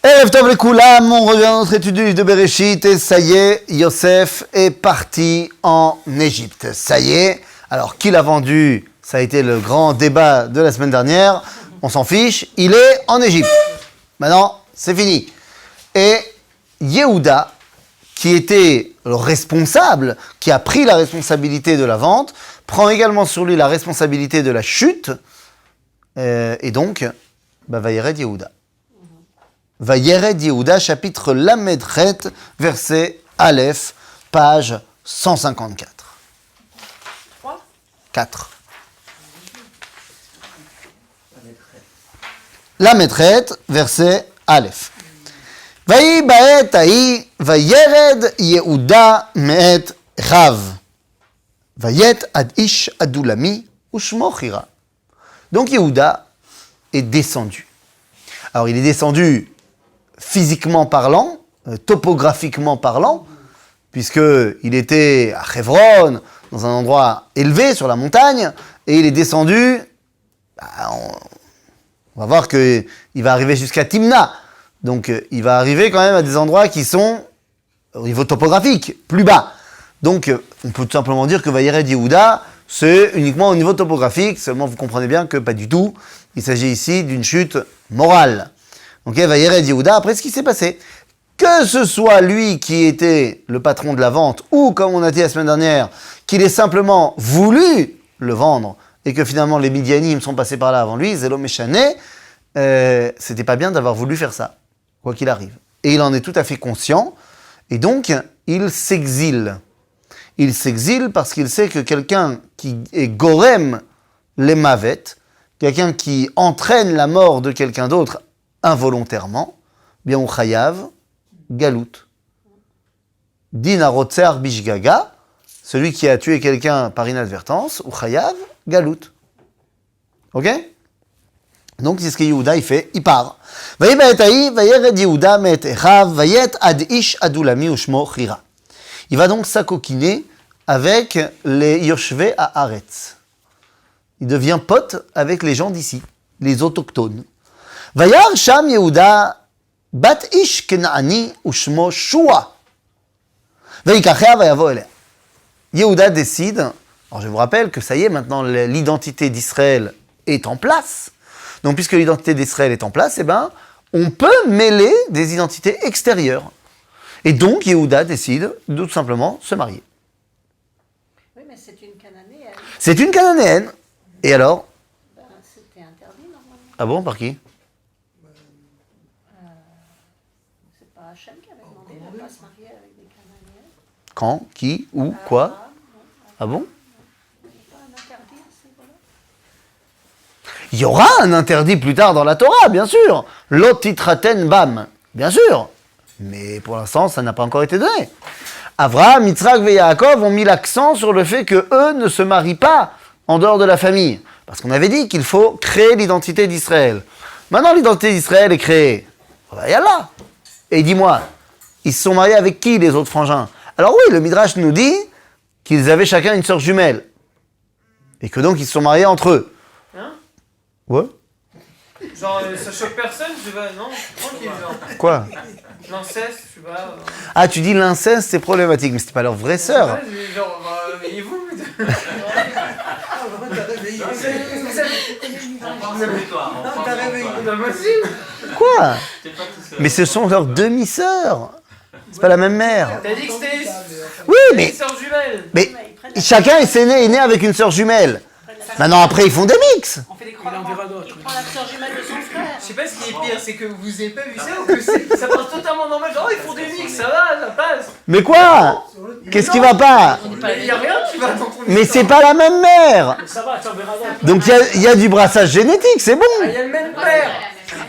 Erev Tov Lekoulam, on revient à notre étude du livre de Bereshit et ça y est, Yosef est parti en Égypte. Ça y est, alors qui l'a vendu? Ça a été le grand débat de la semaine dernière, on s'en fiche, il est en Égypte. Maintenant, c'est fini. Et Yehuda, qui était le responsable, qui a pris la responsabilité de la vente, prend également sur lui la responsabilité de la chute, et donc, Vayered Yehuda. Vayered Yehuda, chapitre Lamed Chet, verset Aleph, page 154. 4. Lamed Chet, verset Aleph. Vayi ba'et ha'i, vayered Yehuda me'et Rav. Vayet ad ish adulami ushmo chira. Donc Yehuda est descendu. Alors il est descendu physiquement parlant, topographiquement parlant, puisqu'il était à Hebron, dans un endroit élevé sur la montagne, et il est descendu, on va voir qu'il va arriver jusqu'à Timna. Donc il va arriver quand même à des endroits qui sont, au niveau topographique, plus bas. Donc on peut tout simplement dire que Vayered Yehuda, c'est uniquement au niveau topographique, seulement vous comprenez bien que pas du tout, il s'agit ici d'une chute morale. Donc Vayered Yehuda, après ce qui s'est passé, que ce soit lui qui était le patron de la vente, ou comme on a dit la semaine dernière, qu'il ait simplement voulu le vendre, et que finalement les Midianim sont passés par là avant lui, Zelo Meshane, c'était pas bien d'avoir voulu faire ça, quoi qu'il arrive. Et il en est tout à fait conscient, et donc il s'exile. Il s'exile parce qu'il sait que quelqu'un qui est gorem les mavet, quelqu'un qui entraîne la mort de quelqu'un d'autre involontairement, bien ou chayav, galout. Din harotzer bishgaga, celui qui a tué quelqu'un par inadvertance, ou chayav, galout. Ok? Donc c'est ce que Yehuda il fait, il part. Vayi ba'et ha'i, vayered Yehuda me'et Echav, vayet ad ish adulami ushmo chira. Il va donc s'acoquiner avec les Yoshvei Haaretz. Il devient pote avec les gens d'ici, les autochtones. Vayar sham Yehuda bat ish kenaani ushmo Shua. Vayikachea vayavo elea. Yehuda décide, alors je vous rappelle que ça y est, maintenant l'identité d'Israël est en place. Donc puisque l'identité d'Israël est en place, eh ben, on peut mêler des identités extérieures. Et donc Yehuda décide de tout simplement se marier. Oui, mais c'est une cananéenne. C'est une cananéenne. Et alors? C'était interdit normalement. Ah bon, par qui? C'est pas Hachem qui avait demandé de ne pas se marier avec des cananéennes. Quand? Qui? Où? Quoi? Ah bon? Il n'y a pas un interdit à ce niveau-là. Il y aura un interdit plus tard dans la Torah, bien sûr. Lotitraten bam, bien sûr. Mais pour l'instant, ça n'a pas encore été donné. Avraham, Yitzhak et Yaakov ont mis l'accent sur le fait que eux ne se marient pas en dehors de la famille. Parce qu'on avait dit qu'il faut créer l'identité d'Israël. Maintenant, l'identité d'Israël est créée. Yallah. Et dis-moi, ils se sont mariés avec qui, les autres frangins? Alors oui, le Midrash nous dit qu'ils avaient chacun une sœur jumelle. Et que donc, ils se sont mariés entre eux. Hein? Ouais. Genre, ça choque personne, je sais pas, non? Tranquille, genre. Quoi? L'inceste, je sais pas. Ah, tu dis l'inceste, c'est problématique, mais c'était pas leur vraie sœur. Ouais, genre, réveillez-vous. C'est pas possible. Quoi? Mais ce sont leurs demi-sœurs. C'est pas la même mère. T'as dit que c'était Oui, une mais, sœur jumelle. mais chacun est né avec une sœur jumelle. Maintenant, après, ils font des mix. On fait des croix-croix. Il prend la sœur jumelle de son frère. Je sais pas ce qui est pire, c'est que vous avez pas vu ça ou que ça passe totalement normal. Genre, ils font des mix, ça va, ça passe. Mais quoi? Qu'est-ce qui va pas? Il y a rien qui va dans ton Mais c'est histoire. pas la même mère. Ça va, tu en verras d'autres. Donc, il y a du brassage génétique, c'est bon. Ah, il y a le même père.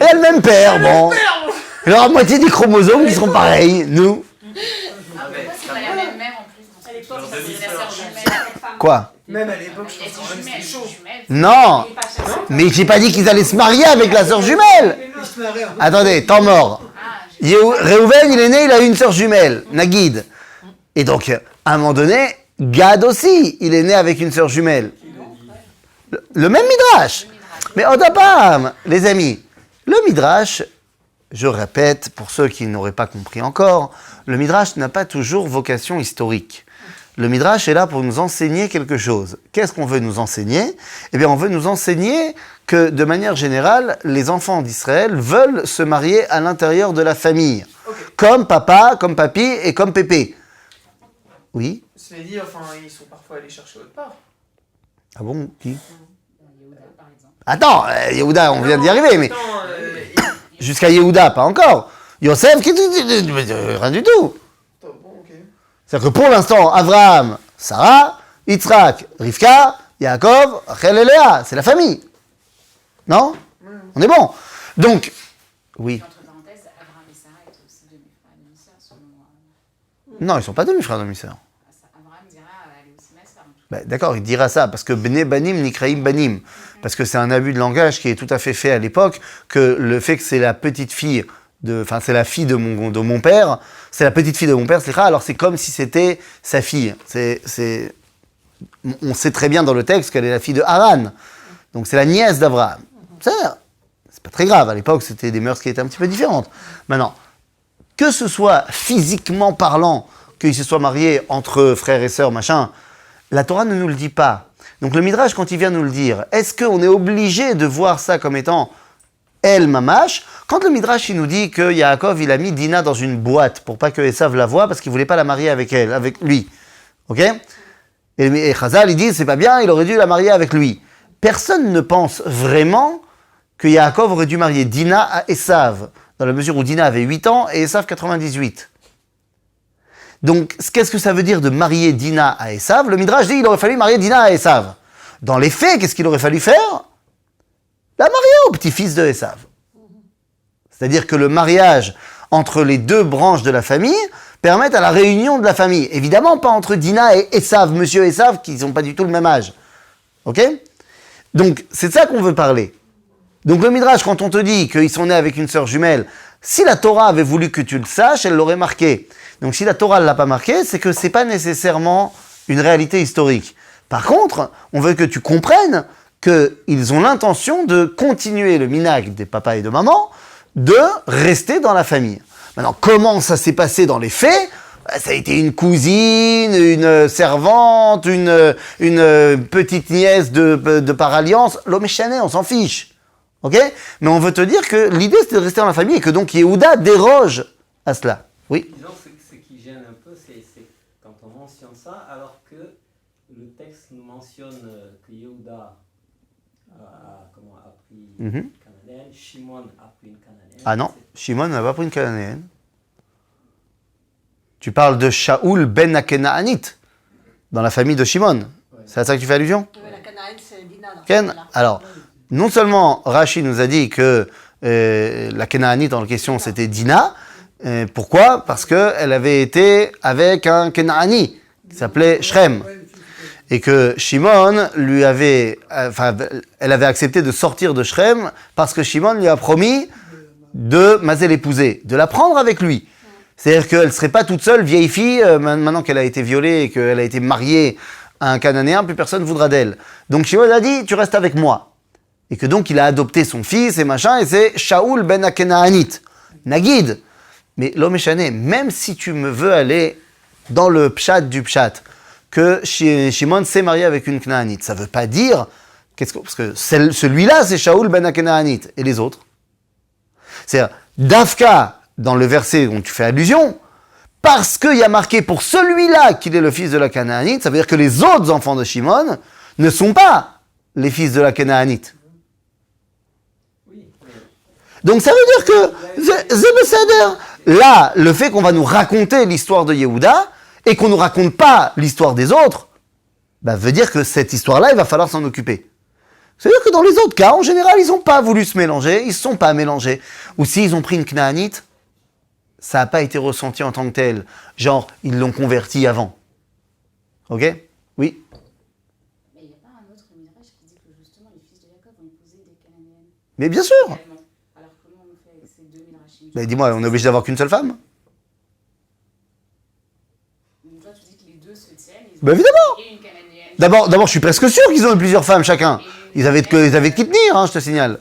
Et elle le même père, bon. Père, bon. Il y aura moitié des chromosomes qui seront pareils, nous. C'est pas la même mère en plus. À l'époque, C'est la sœur jumelle. Quoi? Même à l'époque, je Et pense que c'est c'était chaud. jumelle. Non. Mais j'ai pas dit qu'ils allaient se marier avec la sœur jumelle. Attendez, temps mort. Réhouven, il est né, il a une sœur jumelle, Nagid. Et donc, à un moment donné, Gad aussi, il est né avec une sœur jumelle. Le même Midrash. Mais Odapam, les amis, le Midrash je répète, pour ceux qui n'auraient pas compris encore, le Midrash n'a pas toujours vocation historique. Le Midrash est là pour nous enseigner quelque chose. Qu'est-ce qu'on veut nous enseigner? Eh bien, on veut nous enseigner que, de manière générale, les enfants d'Israël veulent se marier à l'intérieur de la famille. Ok. Comme papa, comme papy et comme pépé. Oui? Cela dit, enfin, ils sont parfois allés chercher autre part. Ah bon? Qui? Yehuda, par exemple. Attends, Yehuda, on vient d'y arriver, mais Attends, jusqu'à Yehuda, pas encore. Yosef, rien du tout. attends, bon, ok. C'est-à-dire que pour l'instant, Abraham, Sarah, Yitzhak, Rivka, Yaakov, Rachel et Léa, c'est la famille. Non? On est bon. Donc, oui. Entre parenthèses, Abraham et Sarah étaient aussi demi-frères et demi-sœurs, selon moi. Non, ils ne sont pas demi-frères, demi-sœurs. Abraham dira elle est aussi ma sœur. Ben, d'accord, il dira ça, parce que Bene Banim, Nikraim Banim. Parce que c'est un abus de langage qui est tout à fait fait à l'époque, que le fait que c'est la petite fille, enfin c'est la fille de mon père, c'est la petite fille de mon père, alors c'est comme si c'était sa fille. On sait très bien dans le texte qu'elle est la fille de Haran. Donc c'est la nièce d'Abraham. C'est pas très grave, à l'époque c'était des mœurs qui étaient un petit peu différentes. Maintenant, que ce soit physiquement parlant, qu'ils se soient mariés entre frères et sœurs, machin, la Torah ne nous le dit pas. Donc le Midrash, quand il vient nous le dire, est-ce qu'on est obligé de voir ça comme étant El Mamash? Quand le Midrash il nous dit que Yaakov il a mis Dina dans une boîte pour pas que Esav la voie parce qu'il voulait pas la marier avec elle, avec lui. Ok? Et Chazal il dit c'est pas bien, il aurait dû la marier avec lui. Personne ne pense vraiment que Yaakov aurait dû marier Dina à Esav, dans la mesure où Dina avait 8 ans et Esav 98. Donc, qu'est-ce que ça veut dire de marier Dina à Esav? Le Midrash dit qu'il aurait fallu marier Dina à Esav. Dans les faits, qu'est-ce qu'il aurait fallu faire? La marier au petit-fils de Esav. C'est-à-dire que le mariage entre les deux branches de la famille permet à la réunion de la famille. Évidemment, pas entre Dina et Esav, monsieur Esav, qui n'ont pas du tout le même âge. Ok? Donc, c'est de ça qu'on veut parler. Donc, le Midrash, quand on te dit qu'ils sont nés avec une sœur jumelle, si la Torah avait voulu que tu le saches, elle l'aurait marqué. Donc si la Torah ne l'a pas marqué, c'est que ce n'est pas nécessairement une réalité historique. Par contre, on veut que tu comprennes qu'ils ont l'intention de continuer le minhag des papas et de maman, de rester dans la famille. Maintenant, comment ça s'est passé dans les faits? Ça a été une cousine, une servante, une petite nièce de par alliance. L'homme est chané, on s'en fiche. Ok? Mais on veut te dire que l'idée c'était de rester dans la famille et que donc Yehuda déroge à cela. Oui? Disons, ce qui gêne un peu, c'est quand on mentionne ça, alors que le texte nous mentionne que Yehuda a pris une Cananéenne, Shimon a pris une Cananéenne. Ah non, Shimon n'a pas pris une Cananéenne. Tu parles de Shaoul ben Akenaanit, dans la famille de Shimon. Ouais. C'est à ça que tu fais allusion? Oui, la Canaïne, c'est Dina. Ken? Alors, non seulement Rashi nous a dit que la Kenaanite en question c'était Dina. Pourquoi? Parce qu'elle avait été avec un Kenaani qui s'appelait Shrem. Et que Shimon lui avait... elle avait accepté de sortir de Shrem parce que Shimon lui a promis de maser l'épouser, de la prendre avec lui. C'est-à-dire qu'elle ne serait pas toute seule, vieille fille, maintenant qu'elle a été violée et qu'elle a été mariée à un Cananéen, plus personne ne voudra d'elle. Donc Shimon a dit, tu restes avec moi. Et que donc il a adopté son fils et machin, et c'est Shaoul ben Akenaanit, Nagid. Mais l'homme est chané, même si tu me veux aller dans le pshat du pshat, que Shimon s'est marié avec une Knaanite, ça ne veut pas dire, parce que celui-là c'est Shaoul ben Akenaanit, et les autres? C'est-à-dire, Dafka, dans le verset dont tu fais allusion, parce qu'il y a marqué pour celui-là qu'il est le fils de la Canaanite, ça veut dire que les autres enfants de Shimon ne sont pas les fils de la Canaanite. Donc ça veut dire que Zébessader, là, le fait qu'on va nous raconter l'histoire de Yehuda et qu'on ne nous raconte pas l'histoire des autres, bah, veut dire que cette histoire-là, il va falloir s'en occuper. C'est-à-dire que dans les autres cas, en général, ils n'ont pas voulu se mélanger, ils ne se sont pas mélangés. Ou s'ils ont pris une Knaanite, ça n'a pas été ressenti en tant que tel. Genre, ils l'ont converti avant. Ok? Oui? Mais il n'y a pas un autre Midrash qui dit que justement les fils de Jacob ont épousé des Cananéennes. Mais bien sûr! Également. Alors comment on fait avec ces deux Midrashim? Bah, dis-moi, on est obligé d'avoir qu'une seule femme? Donc toi tu dis que les deux se tiennent. Ils ont Bah, évidemment! et une Cananéenne. D'abord, je suis presque sûr qu'ils ont eu plusieurs femmes chacun. Ils avaient de qui tenir, hein, je te signale.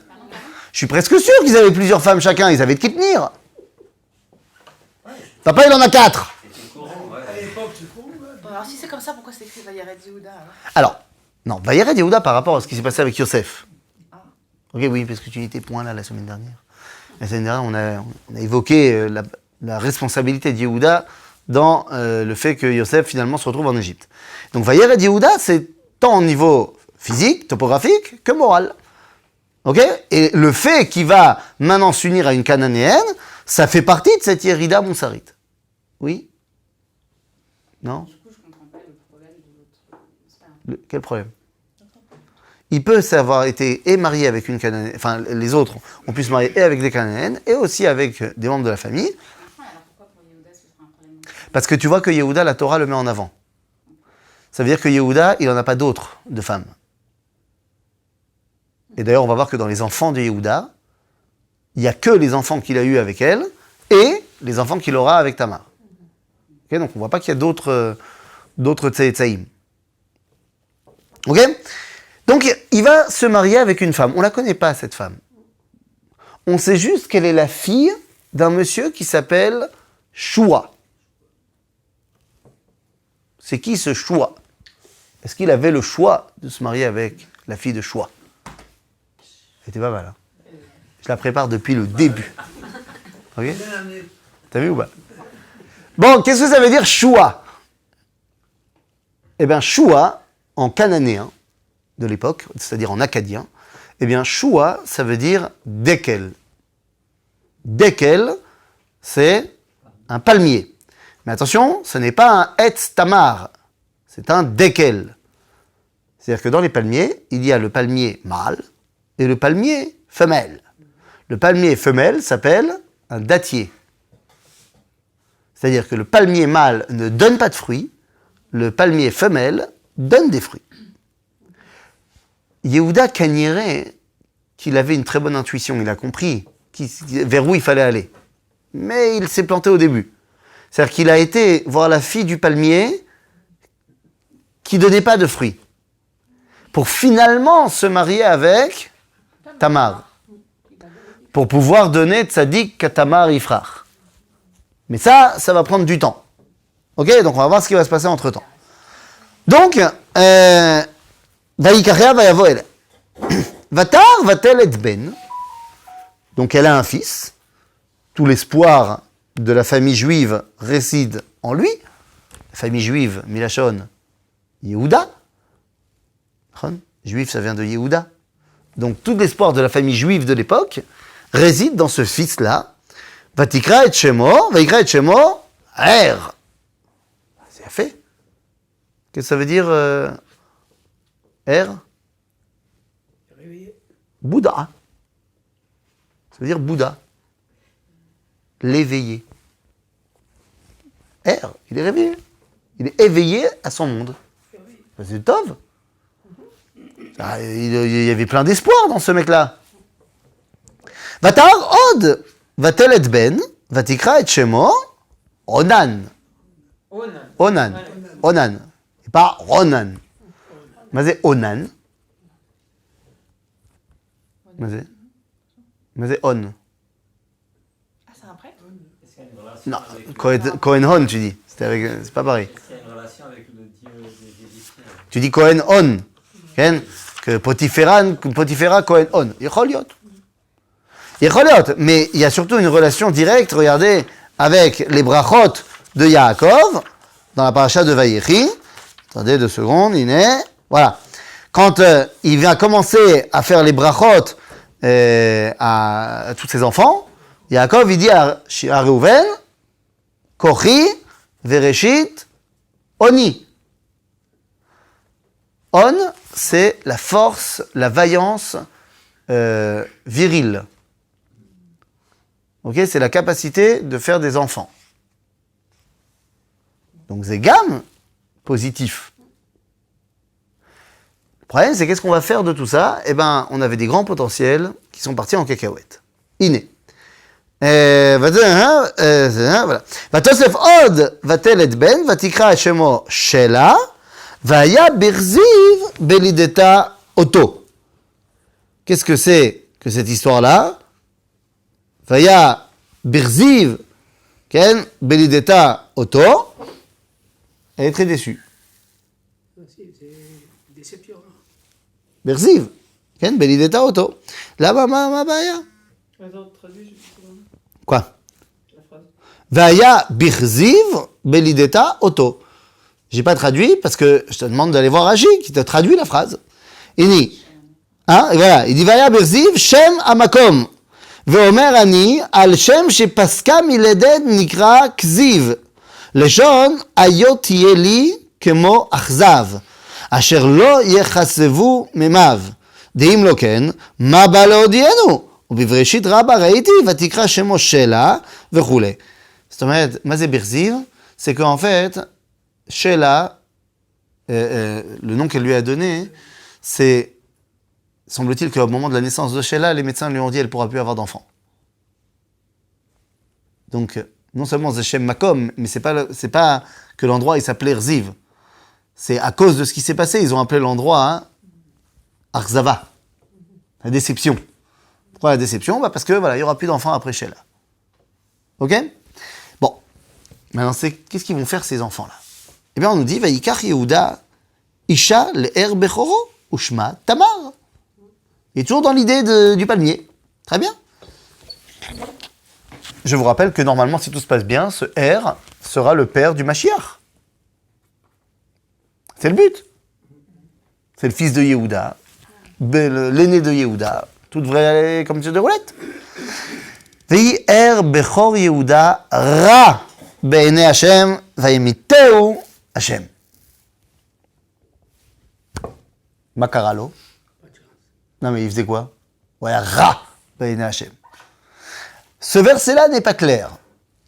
Je suis presque sûr qu'ils avaient plusieurs femmes chacun, ils avaient de qui tenir. Papa, il en a 4. C'était courant, ouais. À l'époque, c'est cool. Bon, alors si c'est comme ça, pourquoi c'est écrit Vayered Yehuda alors Alors, non, Vayered Yehuda par rapport à ce qui s'est passé avec Yosef. Ok, oui, parce que tu n'étais point là la semaine dernière. La semaine dernière, on a évoqué la responsabilité de Yehuda dans le fait que Yosef finalement se retrouve en Égypte. Donc Vayered Yehuda, c'est tant au niveau physique, topographique, que moral. Ok? Et le fait qu'il va maintenant s'unir à une cananéenne, ça fait partie de cette Yerida Monsarite. Oui? Non? Du coup, je comprends pas le problème de l'autre. Quel problème? Il peut avoir été et marié avec une cananéenne, enfin les autres ont pu se marier et avec des cananéennes et aussi avec des membres de la famille. Alors pourquoi pour Yehuda ce sera un problème? Parce que tu vois que Yehuda, la Torah le met en avant. Ça veut dire que Yehuda, il n'en a pas d'autres de femmes. Et d'ailleurs, on va voir que dans les enfants de Yehuda, il n'y a que les enfants qu'il a eus avec elle et les enfants qu'il aura avec Tamar. Okay, donc on ne voit pas qu'il y a d'autres tsaïtsaïm. Ok? Donc il va se marier avec une femme. On ne la connaît pas, cette femme. On sait juste qu'elle est la fille d'un monsieur qui s'appelle Shua. C'est qui ce Shua? Est-ce qu'il avait le choix de se marier avec la fille de Shua? C'était pas mal, hein? Je la prépare depuis le début. Ok? T'as vu ou pas? Bon, qu'est-ce que ça veut dire Shua? Eh bien, Shua, en cananéen de l'époque, c'est-à-dire en acadien, eh bien, Shua, ça veut dire dekel. Dekel, c'est un palmier. Mais attention, ce n'est pas un etz tamar, c'est un dekel. C'est-à-dire que dans les palmiers, il y a le palmier mâle et le palmier femelle. Le palmier femelle s'appelle un dattier. C'est-à-dire que le palmier mâle ne donne pas de fruits, le palmier femelle donne des fruits. Yehuda Kaniere, qu'il avait une très bonne intuition, il a compris vers où il fallait aller. Mais il s'est planté au début. C'est-à-dire qu'il a été voir la fille du palmier qui ne donnait pas de fruits, pour finalement se marier avec Tamar, pour pouvoir donner tzadik Tamar Ifrach. Mais ça va prendre du temps. Ok? Donc on va voir ce qui va se passer entre-temps. Donc, Vaïkaria va yavo elle. Vatar va-t-elle être ben? Donc elle a un fils. Tout l'espoir de la famille juive réside en lui. La famille juive, Milachon, Yehuda. Juif, ça vient de Yehuda. Donc tout l'espoir de la famille juive de l'époque réside dans ce fils-là. Vatikra et Shemo, Vaikra et Shemo, Er. C'est fait. Qu'est-ce que ça veut dire, Er? Réveillé. Bouddha. Ça veut dire Bouddha. L'éveillé. Er, il est réveillé. Il est éveillé à son monde. C'est Tov. Ah, il y avait plein d'espoir dans ce mec-là. Vatar od, vatel et ben, vatikra et shemo, Onan. Onan. Onan. Et pas Ronan. Mais c'est Onan. Mais c'est On. Ah, c'est un prêtre? Est-ce qu'il y a une relation Non, avec Cohen Hon, tu dis. C'est pas pareil. Est-ce qu'il y a une relation avec le dieu des Égyptiens? Tu dis Cohen On. Que Potiphera Cohen On. Yecholiot. Mais il y a surtout une relation directe, regardez, avec les brachot de Yaakov, dans la paracha de Vayechi. Attendez 2 secondes, voilà. Quand il vient commencer à faire les brachot à tous ses enfants, Yaakov, il dit à Reuven, Kochi, Vereshit, Oni. On, c'est la force, la vaillance virile. Ok, c'est la capacité de faire des enfants. Donc c'est gamme positif. Le problème, c'est qu'est-ce qu'on va faire de tout ça? Eh ben, on avait des grands potentiels qui sont partis en cacahuète. Iné. Voilà. Vatosef od vatel et ben vatikra et shemo shela vaya birziv belideta oto. Qu'est-ce que c'est que cette histoire-là, Vaya Birziv, Ken, Belideta Oto, elle est très déçue. C'est déception. Birziv, Ken, Belideta Oto. Là-bas, ma baya. Attends, traduis, je sais pas. Quoi? La phrase. Vaya Birziv, Belideta Oto. J'ai pas traduit parce que je te demande d'aller voir Rashi qui te traduit la phrase. Il dit, hein, et voilà, il dit Vaya Birziv, Shem Amakom. ואומר אני על שם שפסקה מלדת נקרא כזיב, לשון היו תהיה לי כמו אכזב, אשר לא יחסבו מימיו. דאם לא כן, מה בא להודיענו? ובבראשית רבה ראיתי ותקרא שמו שלה וכולי. זאת אומרת, מה זה ברזיב? C'est qu'en fait, Sheila, le nom qu'elle lui a donné, c'est semble-t-il qu'au moment de la naissance de Sheila, les médecins lui ont dit qu'elle ne pourra plus avoir d'enfant. Donc, non seulement c'est Shem Makom, mais c'est pas que l'endroit il s'appelait Rziv. C'est à cause de ce qui s'est passé, ils ont appelé l'endroit Arzava. La déception. Pourquoi la déception? Parce que voilà, il n'y aura plus d'enfants après Sheila. Ok? Bon. Maintenant, qu'est-ce qu'ils vont faire ces enfants-là? Eh bien, on nous dit, Vayikach Yehuda, Isha le'er bechoro, ushma Tamar. Il est toujours dans l'idée du palmier. Très bien. Je vous rappelle que normalement, si tout se passe bien, ce R sera le père du Mashiach. C'est le but. C'est le fils de Yehuda, l'aîné de Yehuda. Tout devrait aller comme sur des roulettes. Vehi R bechor Yehuda ra be'ene Hashem vayemiteu Hashem. Makaralo. Non, mais il faisait quoi? Ouais, Ra, Baïné Hachem. Ce verset-là n'est pas clair,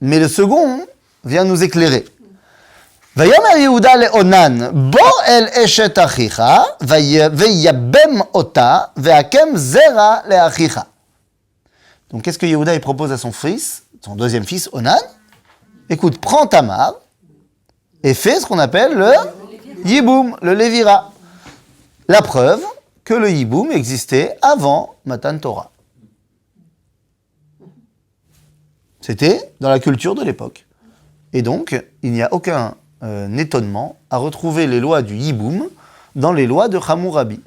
mais le second vient nous éclairer. Vayomer Yehuda le Onan, bo el eshet achicha, veyabem ota, veakem zera le achicha. Donc, qu'est-ce que Yehuda il propose à son fils, son deuxième fils, Onan? Écoute, prends Tamar et fais ce qu'on appelle le Yiboum, le Lévira. La preuve que le Yiboum existait avant Matan Torah. C'était dans la culture de l'époque. Et donc, il n'y a aucun étonnement à retrouver les lois du Yiboum dans les lois de Hammurabi.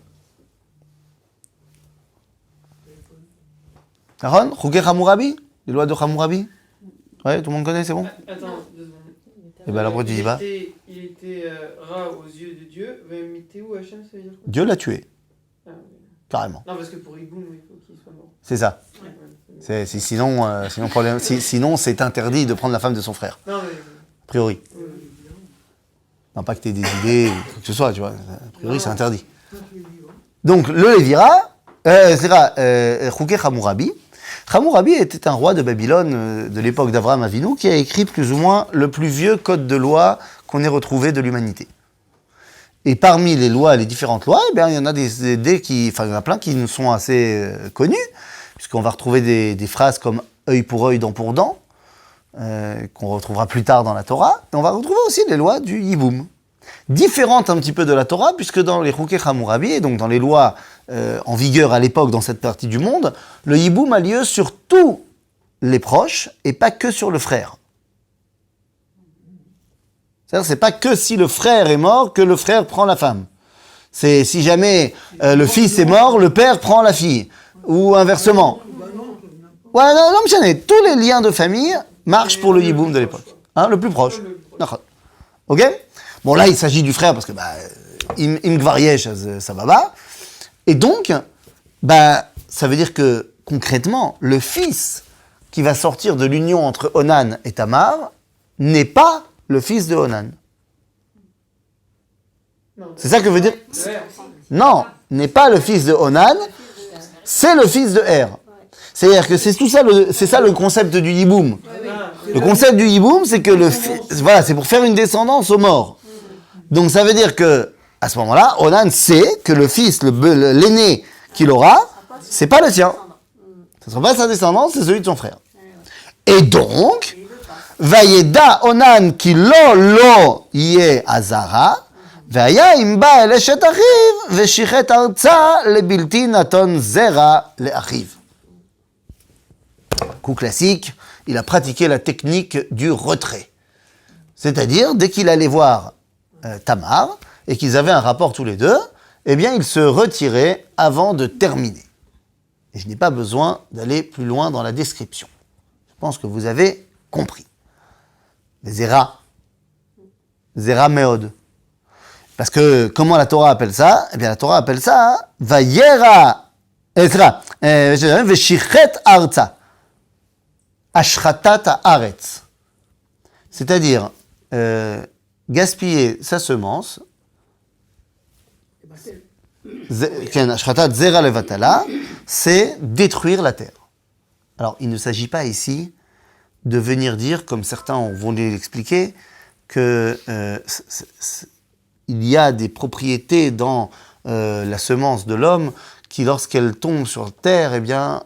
Aaron, Chouké Hammurabi? Les lois de Hammurabi? Ouais, tout le monde connaît, c'est bon? Attends, 2 secondes. Et bien, après, tu dis pas. Il était rat aux yeux de Dieu, mais Mitéou Hachem, ça veut dire quoi? Dieu l'a tué, Ah, oui. carrément. Non, parce que pour Iboum, il faut qu'il soit mort. C'est ça. Ouais, ouais. Sinon, c'est interdit de prendre la femme de son frère, Non, mais. a priori. Non, pas que tu aies des idées ou quoi que ce soit, tu vois. A priori, c'est interdit. Donc, le Lévira, c'est Chouké Hammurabi. Hammurabi était un roi de Babylone de l'époque d'Avraham Avinu qui a écrit plus ou moins le plus vieux code de loi qu'on ait retrouvé de l'humanité. Et parmi les lois, les différentes lois, eh bien, il y en a il y en a plein qui nous sont assez connus, puisqu'on va retrouver des phrases comme œil pour œil, dent pour dent, qu'on retrouvera plus tard dans la Torah. Et on va retrouver aussi les lois du Yiboum, différentes un petit peu de la Torah, puisque dans les Chouké Hammurabi, et donc dans les lois en vigueur à l'époque dans cette partie du monde, le Yiboum a lieu sur tous les proches et pas que sur le frère. C'est-à-dire, c'est pas que si le frère est mort que le frère prend la femme. C'est si jamais le fils est mort, le père prend la fille. Ou inversement. Ouais, non, mais tous les liens de famille marchent pour le Yiboum de l'époque. Hein, le plus proche. D'accord. Ok? Bon, là, il s'agit du frère parce que, im gvariesh, ça va bas. Et donc, ça veut dire que, concrètement, le fils qui va sortir de l'union entre Onan et Tamar n'est pas le fils de Onan. C'est ça que veut dire? Non, n'est pas le fils de Onan, c'est le fils de Er. C'est-à-dire que c'est ça le concept du Yiboum. Le concept du Yiboum, c'est que voilà, c'est pour faire une descendance aux morts. Donc ça veut dire que, à ce moment-là, Onan sait que le fils, l'aîné qu'il aura, c'est pas le sien. Ce ne sera pas sa descendance, c'est celui de son frère. Et donc, Vayeda Onan ki lo yeh azara, והיה אם בא אל אשת אחיו, ושחט ארצה לבלתי נתון זרע לאחיו. coup classique, il a pratiqué la technique du retrait. C'est-à-dire, dès qu'il allait voir Tamar, et qu'ils avaient un rapport tous les deux, eh bien, il se retirait avant de terminer. Et je n'ai pas besoin d'aller plus loin dans la description. Je pense que vous avez compris. Zera Meod. Parce que, comment la Torah appelle ça? Eh bien, la Torah appelle ça, Vayera, Veshichet Arza. Ashratat Haaretz. C'est-à-dire, gaspiller sa semence, Ashratat Zera Levatala, c'est détruire la terre. Alors, il ne s'agit pas ici de venir dire, comme certains vont l'expliquer, que il y a des propriétés dans la semence de l'homme qui, lorsqu'elle tombe sur terre, eh bien,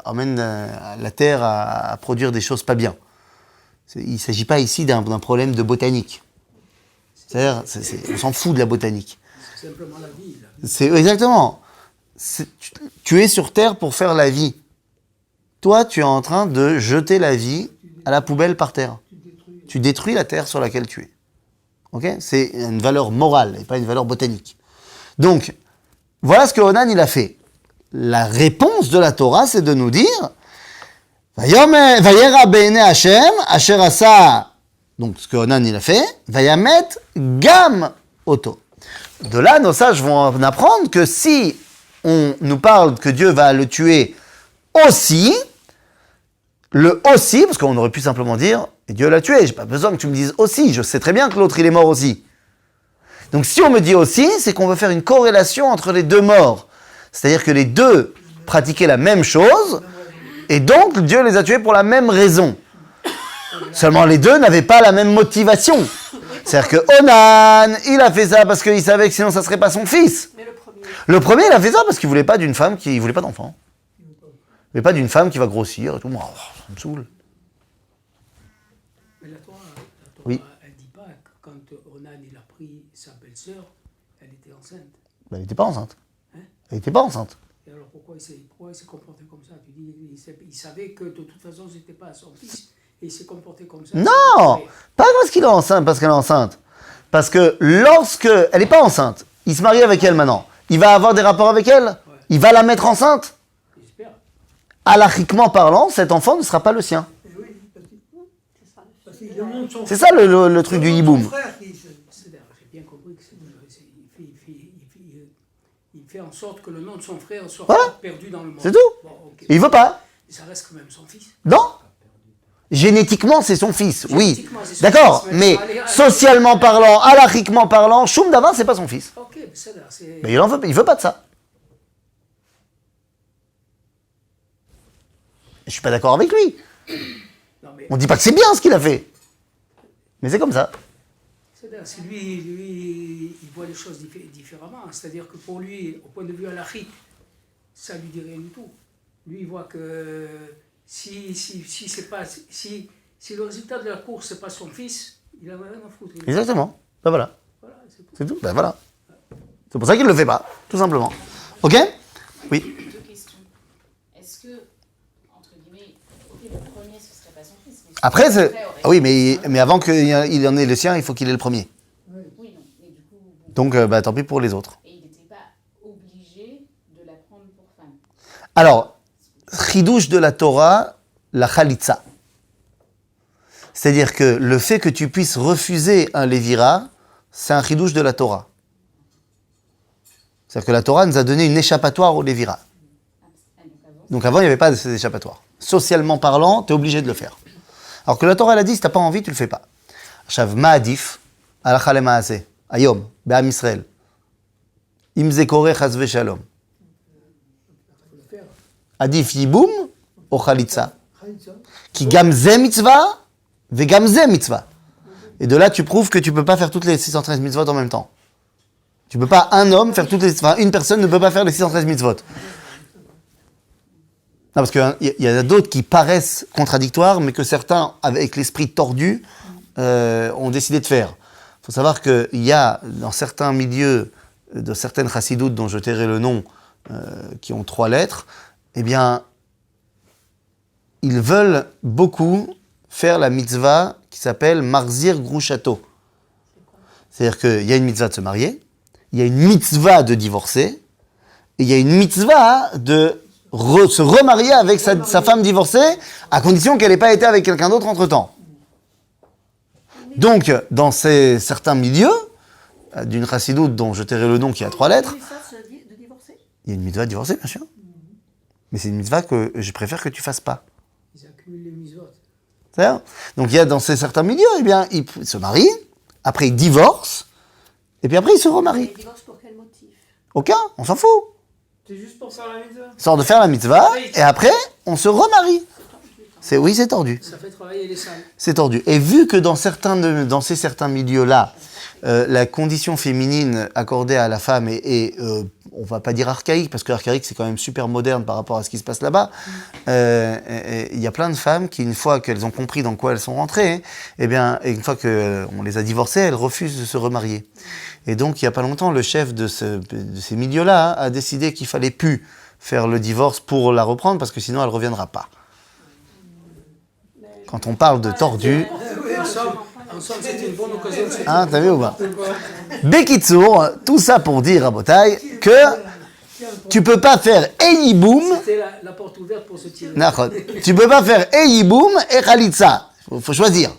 amène la terre à produire des choses pas bien. Il ne s'agit pas ici d'un problème de botanique. C'est-à-dire, on s'en fout de la botanique. C'est simplement la vie. Exactement. Tu es sur terre pour faire la vie. Toi, tu es en train de jeter la vie à la poubelle par terre. Tu détruis la terre sur laquelle tu es. Okay? C'est une valeur morale et pas une valeur botanique. Donc, voilà ce que Onan il a fait. La réponse de la Torah, c'est de nous dire Vayera be'ene Hashem, asher asa. Donc, ce que Onan il a fait, Vayamet gam oto. De là, nos sages vont en apprendre que si on nous parle que Dieu va le tuer aussi, le aussi, parce qu'on aurait pu simplement dire et Dieu l'a tué, j'ai pas besoin que tu me dises aussi, je sais très bien que l'autre il est mort aussi. Donc si on me dit aussi, c'est qu'on veut faire une corrélation entre les deux morts. C'est-à-dire que les deux pratiquaient la même chose, et donc Dieu les a tués pour la même raison. Seulement les deux n'avaient pas la même motivation. C'est-à-dire que Onan, il a fait ça parce qu'il savait que sinon ça serait pas son fils. Mais Le premier, il a fait ça parce qu'il voulait pas d'une femme il voulait pas d'enfant. Il voulait pas d'une femme qui va grossir et tout. Moi, ça me saoule. Mais la Torah Oui. elle dit pas que quand Onan il a pris sa belle-sœur, elle était enceinte. Ben, elle n'était pas enceinte. Hein? Elle n'était pas enceinte. Et alors pourquoi il s'est comporté comme ça? Tu dis, il savait que de toute façon c'était pas son fils et il s'est comporté comme ça. Non, pas parce qu'il est enceinte, parce qu'elle est enceinte. Parce que lorsque elle n'est pas enceinte, il se marie avec elle maintenant. Il va avoir des rapports avec elle. Il va la mettre enceinte. J'espère. Halachiquement parlant, cet enfant ne sera pas le sien. Et oui, parce c'est qu'il demande son C'est ça le truc du hiboum. frère qui j'ai bien compris que il fait en sorte que le nom de son frère soit Voilà. perdu dans le monde. C'est tout. Bon, ok. Il veut pas. Et ça reste quand même son fils. Non. Génétiquement, c'est son fils. Oui. Génétiquement, c'est son D'accord. fils, Mais allez, socialement parlant, halachiquement parlant, Choum Davar, c'est pas son fils. Ok, c'est. Mais il veut pas de ça. Je suis pas d'accord avec lui. Non, mais On dit pas que c'est bien ce qu'il a fait. Mais c'est comme ça. c'est lui, il voit les choses différemment. C'est-à-dire que pour lui, au point de vue halachique, ça lui dit rien du tout. Lui, il voit que si le résultat de la course, c'est pas son fils, il a rien à foutre. Exactement. Ben voilà. Voilà, c'est tout. C'est tout. Ben voilà. C'est pour ça qu'il le fait pas, tout simplement. Ok? Oui. Deux questions. Est-ce que, entre guillemets, ok, le premier, ce serait pas son fils. Mais Après, aurait- ah oui, mais avant qu'il en ait le sien, il faut qu'il ait le premier. Oui, non, mais du coup, bon. Donc, bah, tant pis pour les autres. Et il n'était pas obligé de la prendre pour femme. Alors, chidouche de la Torah, la chalitza. C'est-à-dire que le fait que tu puisses refuser un lévira, c'est un chidouche de la Torah. C'est-à-dire que la Torah nous a donné une échappatoire au lévira. Donc avant, il n'y avait pas de ces échappatoires. Socialement parlant, tu es obligé de le faire. Alors que la Torah, elle a dit, si tu n'as pas envie, tu ne le fais pas. Shav ma'adif, alacha le ma'aseh, ayom, be'am Israël. Im ze kore chas v'shalom. Adif yiboum ou chalitza. Ki gam ze mitzvah, ve gam ze mitzvah. Et de là, tu prouves que tu ne peux pas faire toutes les 613 mitzvot en même temps. Tu ne peux pas, un homme, faire toutes les... Enfin, une personne ne peut pas faire les 613 mitzvot. Non, parce qu'il y a d'autres qui paraissent contradictoires, mais que certains, avec l'esprit tordu, ont décidé de faire. Il faut savoir qu'il y a, dans certains milieux, de certaines chassidoutes dont je tairai le nom, qui ont 3 lettres, eh bien, ils veulent beaucoup faire la mitzvah qui s'appelle Marzir Grushato. C'est-à-dire qu'il y a une mitzvah de se marier, il y a une mitzvah de divorcer, et il y a une mitzvah de se remarier avec sa femme divorcée, à condition qu'elle n'ait pas été avec quelqu'un d'autre entre-temps. Donc, dans certains milieux, d'une chassidoute dont je tairai le nom qui a 3 lettres, De divorcer? il y a une mitzvah de divorcer, bien sûr. Mais c'est une mitzvah que je préfère que tu fasses pas. Ils accumulent les mitzvot. C'est-à-dire, donc il y a dans certains milieux, eh bien, ils se marient, après ils divorcent, et puis après ils se remarient. Il divorce pour quel motif? Aucun, on s'en fout. C'est juste pour faire la mitzvah. Sort de faire la mitzvah, et après, on se remarie. Oui, c'est tordu. Ça fait travailler les salles. C'est tordu. Et vu que dans certains milieux-là, la condition féminine accordée à la femme est on va pas dire archaïque, parce que archaïque c'est quand même super moderne par rapport à ce qui se passe là-bas, il y a plein de femmes qui, une fois qu'elles ont compris dans quoi elles sont rentrées, eh bien, et une fois qu'on les a divorcées, elles refusent de se remarier. Et donc, il y a pas longtemps, le chef de ces milieux-là a décidé qu'il fallait plus faire le divorce pour la reprendre, parce que sinon elle reviendra pas. Quand on parle de tordu... En somme, c'était une bonne occasion de se Hein, t'as vu ou pas? Bekitsour, tout ça pour dire à Botaï que tu peux pas faire Eyiboum, C'était la porte ouverte pour se tirer. tu peux pas faire Eyiboum et Khalitsa. Faut choisir.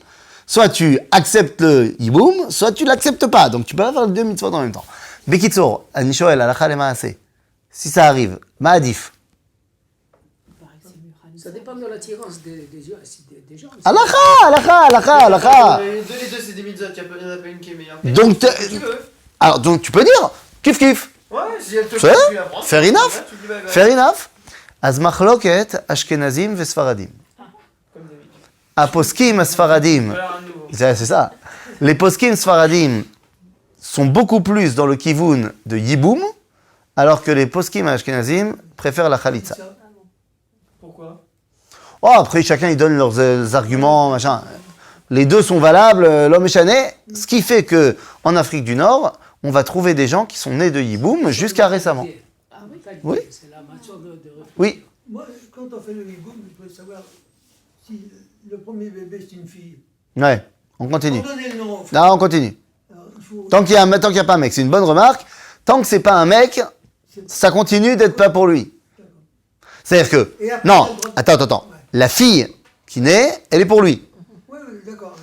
Soit tu acceptes le Yiboum, soit tu l'acceptes pas. Donc tu peux pas faire les deux mitzvot en même temps. Bekitsour, Anishoel, Alakha le Maaseh. Si ça arrive, Ma'adif. Ça dépend de l'attirance des gens. Alakha. Les deux, c'est des mitzvot, il n'y en a pas une qui est meilleure. Donc, Tu veux. alors, donc tu peux dire, kiff. Ouais, si elle te C'est plaît, tu la prends. Fair enough. Tu dis bye bye. Fair enough. Az machloket Ashkenazim vesfaradim. Comme d'habitude. Aposkim sfaradim. Voilà un nouveau. C'est ça. Les poskim sfaradim sont beaucoup plus dans le kivun de Yiboum, alors que les poskim ashkenazim préfèrent la khalitsa. Pourquoi? Oh, après, chacun, il donne leurs arguments, machin. Les deux sont valables, l'homme est chané. Ce qui fait que en Afrique du Nord, on va trouver des gens qui sont nés de Yiboum jusqu'à récemment. Ah oui. Oui. C'est la matière de Oui. Moi, quand on fait le hiboum, je veux savoir si le premier bébé c'est une fille. Ouais, on continue. Pour donner le nom. Non, on continue. Alors, il faut... Tant qu'il y a pas un mec, c'est une bonne remarque. Tant que c'est pas un mec, ça continue d'être pas pour lui. C'est-à-dire que, Et après, non, elle doit- attends. La fille qui naît, elle est pour lui. Oui, d'accord.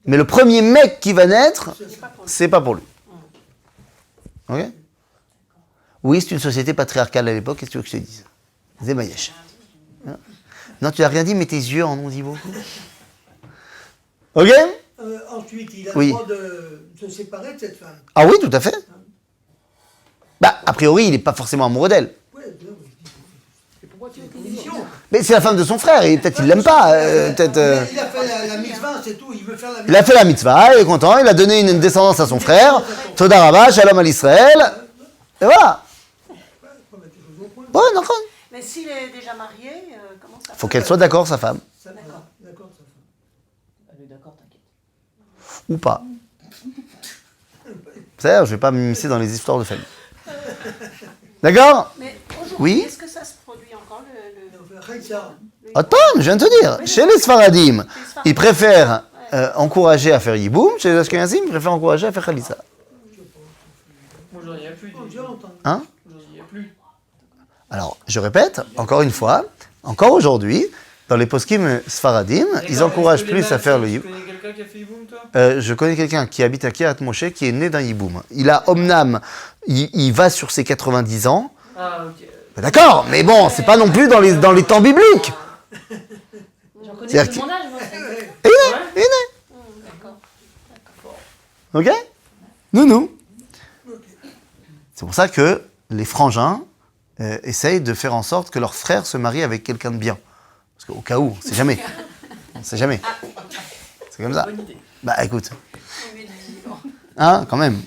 Mais le premier mec qui va naître, c'est pas pour lui. Ok? Oui, c'est une société patriarcale à l'époque, qu'est-ce que tu veux que je te dise? Zemayesh. Non, tu n'as rien dit, mais tes yeux en ont dit beaucoup. Ok? Ensuite, il a Oui. le droit de se séparer de cette femme. Ah oui, tout à fait. Bah, a priori, il n'est pas forcément amoureux d'elle. Oui, Pourquoi tu veux qu'il condition. Mais c'est la femme de son frère, et peut-être il l'aime pas. Peut-être. Il a fait la mitzvah, c'est tout. Il veut faire la Il mitzvah. a fait la mitzvah, il est content, il a donné une descendance à son frère. Toda Rabba, Shalom al Israël. Et voilà. Ouais, d'accord. Mais s'il est déjà marié, comment ça Faut qu'elle soit d'accord, sa femme. D'accord, d'accord, ça fait. Elle est d'accord, t'inquiète. Ou pas. C'est-à-dire, je vais pas m'immiscer dans les histoires de famille. D'accord? Mais aujourd'hui, Oui. est-ce que ça se produit encore le... On fait Khaïtsa. Attends, je viens de te dire. Chez les Sfaradim, ils préfèrent encourager à faire Yiboum. Chez les Ashkenazim, ils préfèrent encourager à faire Khalitsa. Moi, j'en ai plus. J'ai entendu. Hein? J'en ai plus. Alors, je répète, encore une fois, encore aujourd'hui, dans les poskim Sfaradim, ils encouragent plus à faire le Tu Yiboum. connais quelqu'un qui a fait Yiboum, toi? Je connais quelqu'un qui habite à Kiryat Moshe qui est né d'un Yiboum. Il a Omnam, il va sur ses 90 ans. Ah, ok. D'accord, mais bon, c'est pas non plus dans les temps bibliques. J'en connais C'est-à-dire de mon âge, moi. Il est né. D'accord. Ok? Nounou. C'est pour ça que les frangins essayent de faire en sorte que leur frère se marie avec quelqu'un de bien. Parce qu'au cas où, on sait jamais. On sait jamais. C'est comme ça. Bonne idée. Bah écoute. Hein, quand même.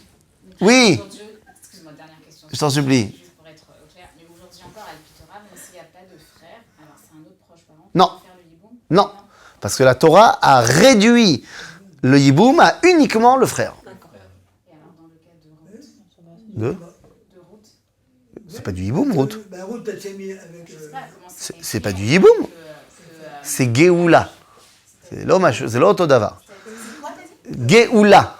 Oui, Aujourd'hui, excuse-moi, dernière question. je t'en supplie. Juste pour être clair, mais aujourd'hui encore, avec Pitora, même s'il n'y a pas de frère, alors c'est un autre proche parent qui Non. peut faire le hiboum? Non. Parce que la Torah a réduit le Yiboum à uniquement le frère. D'accord. Et alors, dans le cas de Ruth, De Ruth, C'est pas du Yiboum, Ruth. Ben, Ruth, elle s'est mise avec. je sais pas comment C'est pas du Yiboum. c'est Géoula. C'est l'autre davar. Géoula.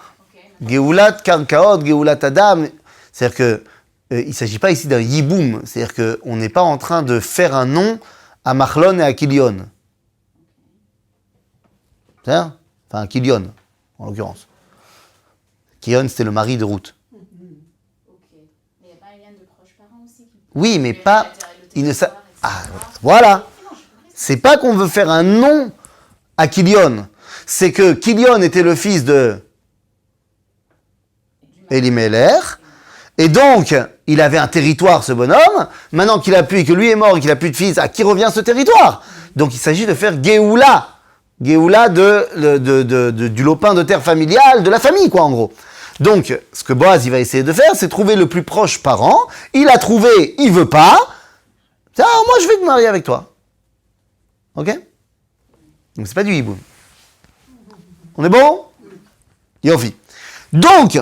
Géoulat karkaot, Géoulat adam. C'est-à-dire que il ne s'agit pas ici d'un yiboum. C'est-à-dire qu'on n'est pas en train de faire un nom à Machlon et à Kilion. C'est-à-dire enfin, Kilion, en l'occurrence. Kilion, c'était le mari de Ruth. Ok. Mais il n'y a pas un lien de proches parents aussi qui... Oui, mais pas... Il ne sa... Ah, voilà. C'est pas qu'on veut faire un nom à Kilion. C'est que Kilion était le fils de Elimelech. Et donc, il avait un territoire, ce bonhomme. Maintenant qu'il a plus, et que lui est mort et qu'il n'a plus de fils, à qui revient ce territoire? Donc, il s'agit de faire Géoula. Géoula du lopin de terre familial, de la famille, quoi, en gros. Donc, ce que Boaz, il va essayer de faire, c'est trouver le plus proche parent. Il a trouvé, il veut pas. Ah, moi, je vais te marier avec toi. Ok? Donc, c'est pas du hiboum. On est bon? Yofi. Donc,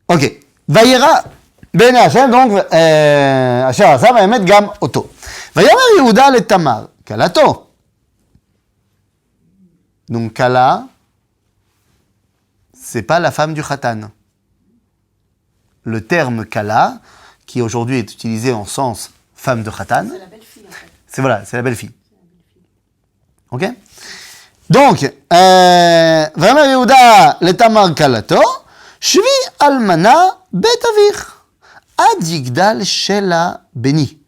ok. Vayera ben Hashem, donc, Asher Asa va mettre gam auto. Vayamer Yehuda le Tamar, Kalato. Donc, Kala, c'est pas la femme du Khatan. Le terme Kala, qui aujourd'hui est utilisé en sens femme de Khatan, C'est la belle-fille, en fait. c'est la belle-fille. Ok? Donc, Vayamer Yehuda le Tamar Kalato, Shvi almana bet avich, ad yigdal shela beni,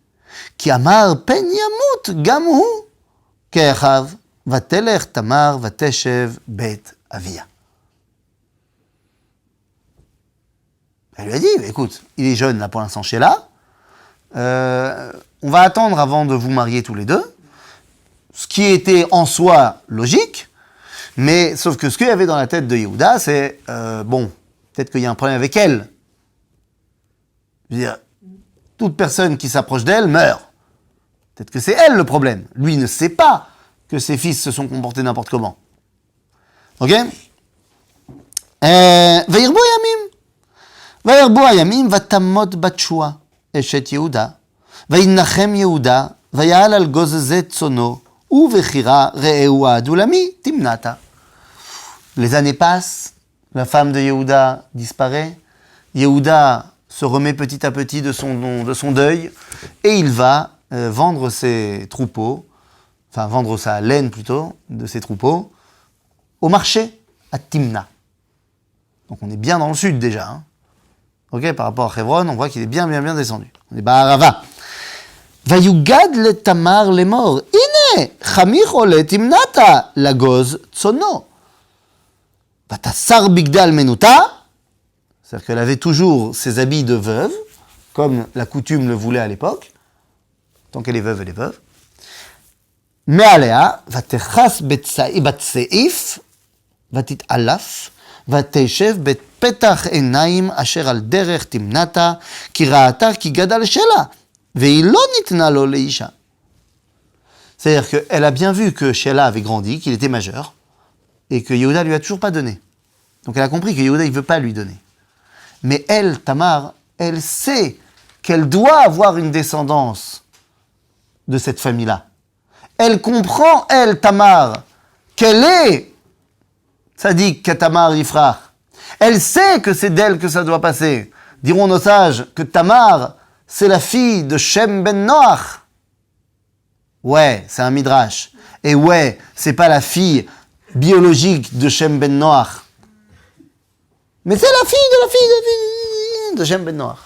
ki amar pen yamut gam hu, ke'achav, vatelech Tamar vateshev bet avia. Elle lui a dit, écoute, il est jeune là pour l'instant Shela, on va attendre avant de vous marier tous les deux, ce qui était en soi logique, mais sauf que ce qu'il y avait dans la tête de Yehuda, c'est, bon, peut-être qu'il y a un problème avec elle. Je veux dire, toute personne qui s'approche d'elle meurt. Peut-être que c'est elle le problème. Lui ne sait pas que ses fils se sont comportés n'importe comment. Ok? Vayirbo yamim. Vayirbo yamim vatamot batshua eshet Yehuda. Vayinachem Yehuda. Vayal al gozezet tsono. Ou vechira re'eu adulami timnata. Les années passent. La femme de Yehuda disparaît. Yehuda se remet petit à petit de son deuil et il va vendre ses troupeaux, enfin vendre sa laine plutôt, de ses troupeaux, au marché à Timna. Donc on est bien dans le sud déjà. Hein. Ok, par rapport à Hebron, on voit qu'il est bien descendu. On est Baharava. Vayugad le Tamar les morts. Ine, chamich ole Timnata, la goz tsono. Vatassar bigdal menuta, c'est-à-dire qu'elle avait toujours ses habits de veuve, comme la coutume le voulait à l'époque. Tant qu'elle est veuve, elle est veuve. Me'alea, vatechas batseif, vatit alaf, vateshev bet petach enaim asher al derech timnata, ki raata ki gadal shela, ve'ilo nitna lo leisha. C'est-à-dire qu'elle a bien vu que Shela avait grandi, qu'il était majeur, et que Yehuda lui a toujours pas donné. Donc elle a compris que Yehuda il veut pas lui donner. Mais elle, Tamar, elle sait qu'elle doit avoir une descendance de cette famille-là. Elle comprend, elle, Tamar, qu'elle est Tzadik Tamar Yifrach. Elle sait que c'est d'elle que ça doit passer. Diront nos sages que Tamar, c'est la fille de Shem ben Noach. Ouais, c'est un midrash. Et ouais, c'est pas la fille biologique de Shem ben Noach. Mais c'est la fille de Shem ben Noach.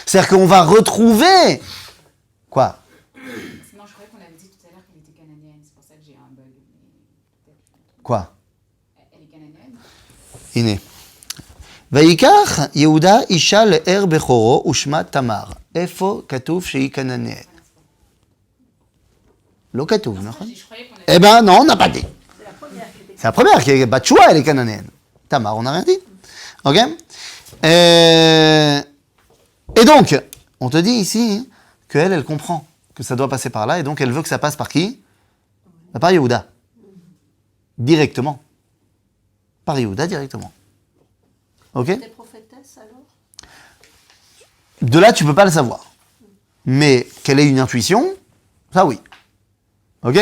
C'est-à-dire qu'on va retrouver... Quoi? Non, je croyais qu'on avait dit tout à l'heure qu'elle était cananéenne, c'est pour ça que j'ai un bug. Quoi? Elle est cananéenne? הנה. ויקח יהודה אישה לער בכורו ושמה תמר. איפה כתוב שהיא כנענייה? לא כתוב, נכון? Je croyais qu'on avait... Eh ben non, on n'a pas dit. C'est la première qui est Batchoua, elle est cananéenne. Tamar, on n'a rien dit. Ok? Et donc, on te dit ici qu'elle, elle comprend que ça doit passer par là, et donc elle veut que ça passe par qui? Par Yehuda. Directement. Par Yehuda, directement. Ok? Des prophétesses alors? De là, tu peux pas le savoir. Mais qu'elle ait une intuition, ça oui. Ok?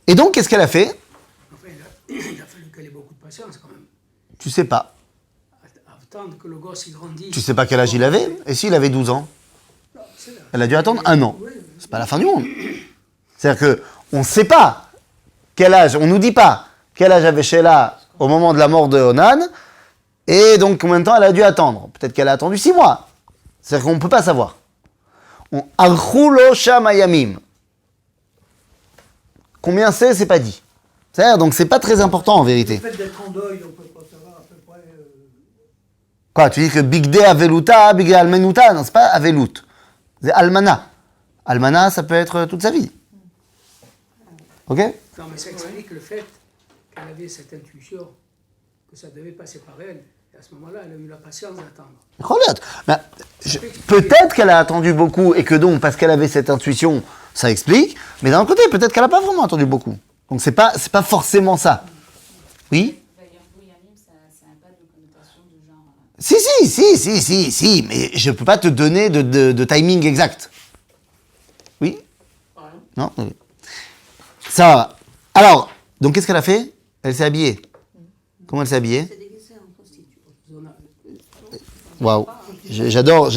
Et donc, qu'est-ce qu'elle a fait? Enfin, il a fallu qu'elle ait beaucoup de patience quand même. Tu sais pas. Attendre que le gosse il grandisse. Tu sais pas quel âge il avait? Et s'il avait 12 ans? Elle a dû attendre 1 an. C'est pas la fin du monde. C'est-à-dire que on ne sait pas quel âge, on nous dit pas quel âge avait Sheila au moment de la mort de Onan, et donc combien de temps elle a dû attendre. Peut-être qu'elle a attendu 6 mois. C'est-à-dire qu'on ne peut pas savoir. Archulo shamayamim. Combien c'est pas dit. C'est-à-dire, donc c'est pas très important en vérité. Le fait d'être en deuil, on peut pas savoir à peu près. Quoi, tu dis que Bigde Aveluta, Bigde Almenuta? Non, c'est pas Avelut. C'est Almana. Almana, ça peut être toute sa vie. Ok? Non, mais ça explique le fait qu'elle avait cette intuition que ça devait passer par elle. Et à ce moment-là, elle a eu la patience d'attendre. Regarde. Ben, peut-être qu'elle a attendu beaucoup et que donc, parce qu'elle avait cette intuition, ça explique. Mais d'un autre côté, peut-être qu'elle n'a pas vraiment attendu beaucoup. Donc c'est pas forcément ça. Oui? Ça n'a pas de connotation de genre. Si, mais je peux pas te donner de timing exact. Oui? Non? Ok. Ça va. Alors, donc qu'est-ce qu'elle a fait? Elle s'est habillée. Comment elle s'est habillée? C'est déguisé en prostituée. Waouh. J'adore.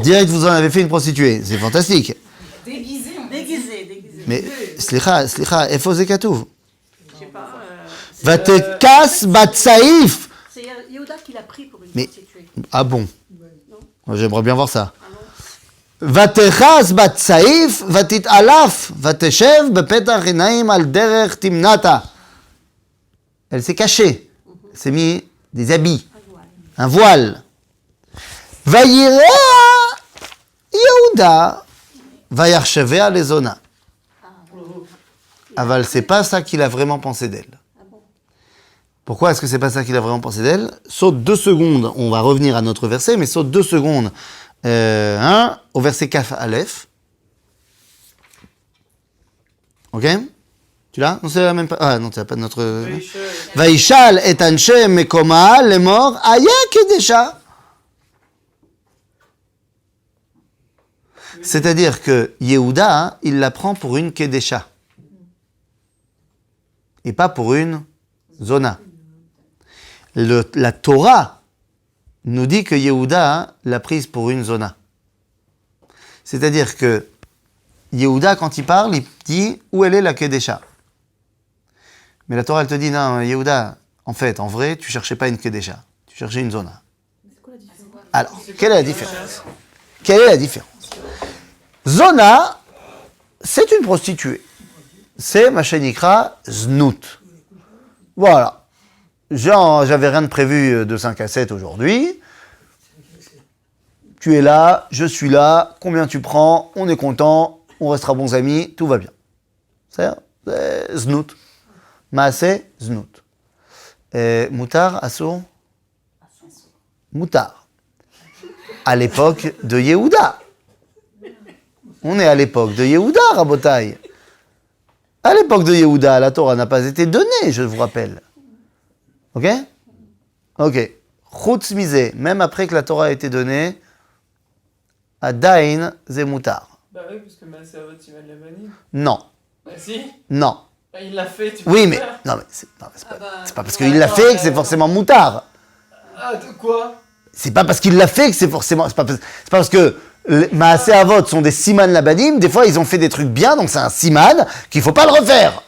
Direct, vous en avez fait une prostituée. C'est fantastique. Déguisé. Mais, slicha, איפה זה כתוב? Je sais pas. ותכס בתסעיף. C'est Yehuda qui l'a pris pour une Mais- prostituée. Ah bon? J'aimerais bien voir ça. ותכס בתסעיף ותתעלף ותשב בפתח עיניים על דרך תמנתה. Elle s'est cachée. Elle s'est mis des habits. Un voile. ויראה יהודה ויחשביה לזונה. Aval, c'est pas ça qu'il a vraiment pensé d'elle. Pourquoi est-ce que c'est pas ça qu'il a vraiment pensé d'elle? Saute 2 secondes, on va revenir à notre verset, mais saute 2 secondes au verset Kaf Aleph. Ok? Tu l'as? Non, c'est la même pas. Ah non, tu n'as pas de notre. Vaishal et anshe mekoma lemor aya kedesha. C'est-à-dire que Yehuda, il la prend pour une kedesha. Et pas pour une zona. La Torah nous dit que Yehuda l'a prise pour une zona. C'est-à-dire que Yehuda, quand il parle, il dit où elle est la Kedesha. Mais la Torah, elle te dit non, Yehuda, en fait, en vrai, tu cherchais pas une Kedesha, tu cherchais une zona. Alors, quelle est la différence? Quelle est la différence? Zona, c'est une prostituée. C'est Machenikra Znout. Voilà. J'avais rien de prévu de 5 à 7 aujourd'hui. Tu es là, je suis là, combien tu prends, on est content, on restera bons amis, tout va bien. C'est Znout. Maaseh Znout. Moutar, Assour? Moutar. À l'époque de Yehuda. On est à l'époque de Yehuda, Rabotai. À l'époque de Yehuda, la Torah n'a pas été donnée, je vous rappelle. Ok? Ok. Chutz misé, même après que la Torah a été donnée, Adain Zemoutar. Bah oui, parce que Maaseh Avot, il va de la vanille. Non. Bah si, Non. bah, il l'a fait, tu Oui, peux mais. faire. Non, mais c'est pas parce qu'il l'a fait que c'est forcément moutard. Ah, de quoi? C'est pas parce qu'il l'a fait que c'est forcément. C'est pas parce que Maaseh Avot sont des siman labadim, des fois ils ont fait des trucs bien, donc c'est un siman qu'il faut pas le refaire.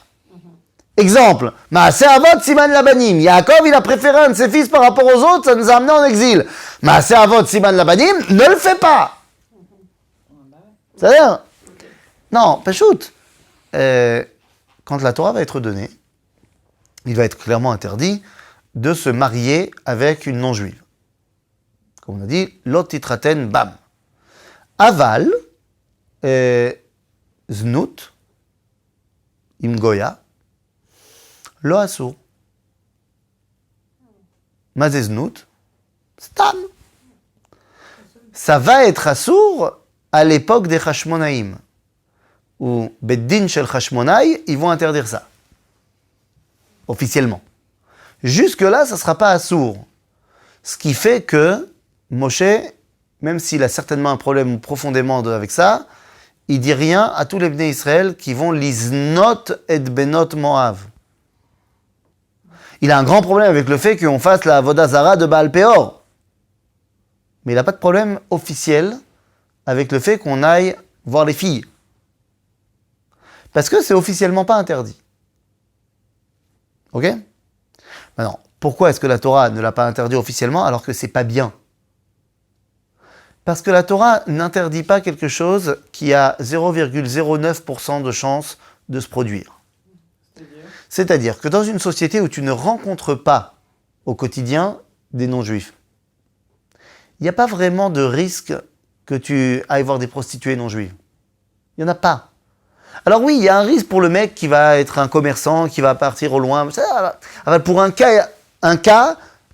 Exemple, Maaseh Avot siman labadim. Yaakov, il a préféré un de ses fils par rapport aux autres, ça nous a amené en exil. Maaseh Avot siman labadim, ne le fais pas. C'est-à-dire, non, Péchout. Quand la Torah va être donnée, il va être clairement interdit de se marier avec une non-juive. Comme on a dit, lot titraten bam. Aval, znout, imgoya, lo asur. Mazé znout, stam. Ça va être assour à l'époque des Hashmonaïm, où Beddin shel Hashmonaï, ils vont interdire ça, officiellement. Jusque-là, ça ne sera pas assour. Ce qui fait que Moshe même s'il a certainement un problème profondément avec ça, il dit rien à tous les Bnei Israël qui vont liznot et benot Moav. Il a un grand problème avec le fait qu'on fasse la Avodah Zara de Baal Peor. Mais il n'a pas de problème officiel avec le fait qu'on aille voir les filles. Parce que c'est officiellement pas interdit. Ok ? Maintenant, pourquoi est-ce que la Torah ne l'a pas interdit officiellement alors que c'est pas bien ? Parce que la Torah n'interdit pas quelque chose qui a 0,09% de chance de se produire. C'est-à-dire que dans une société où tu ne rencontres pas au quotidien des non-juifs, il n'y a pas vraiment de risque que tu ailles voir des prostituées non-juives. Il n'y en a pas. Alors oui, il y a un risque pour le mec qui va être un commerçant, qui va partir au loin. Alors pour un cas,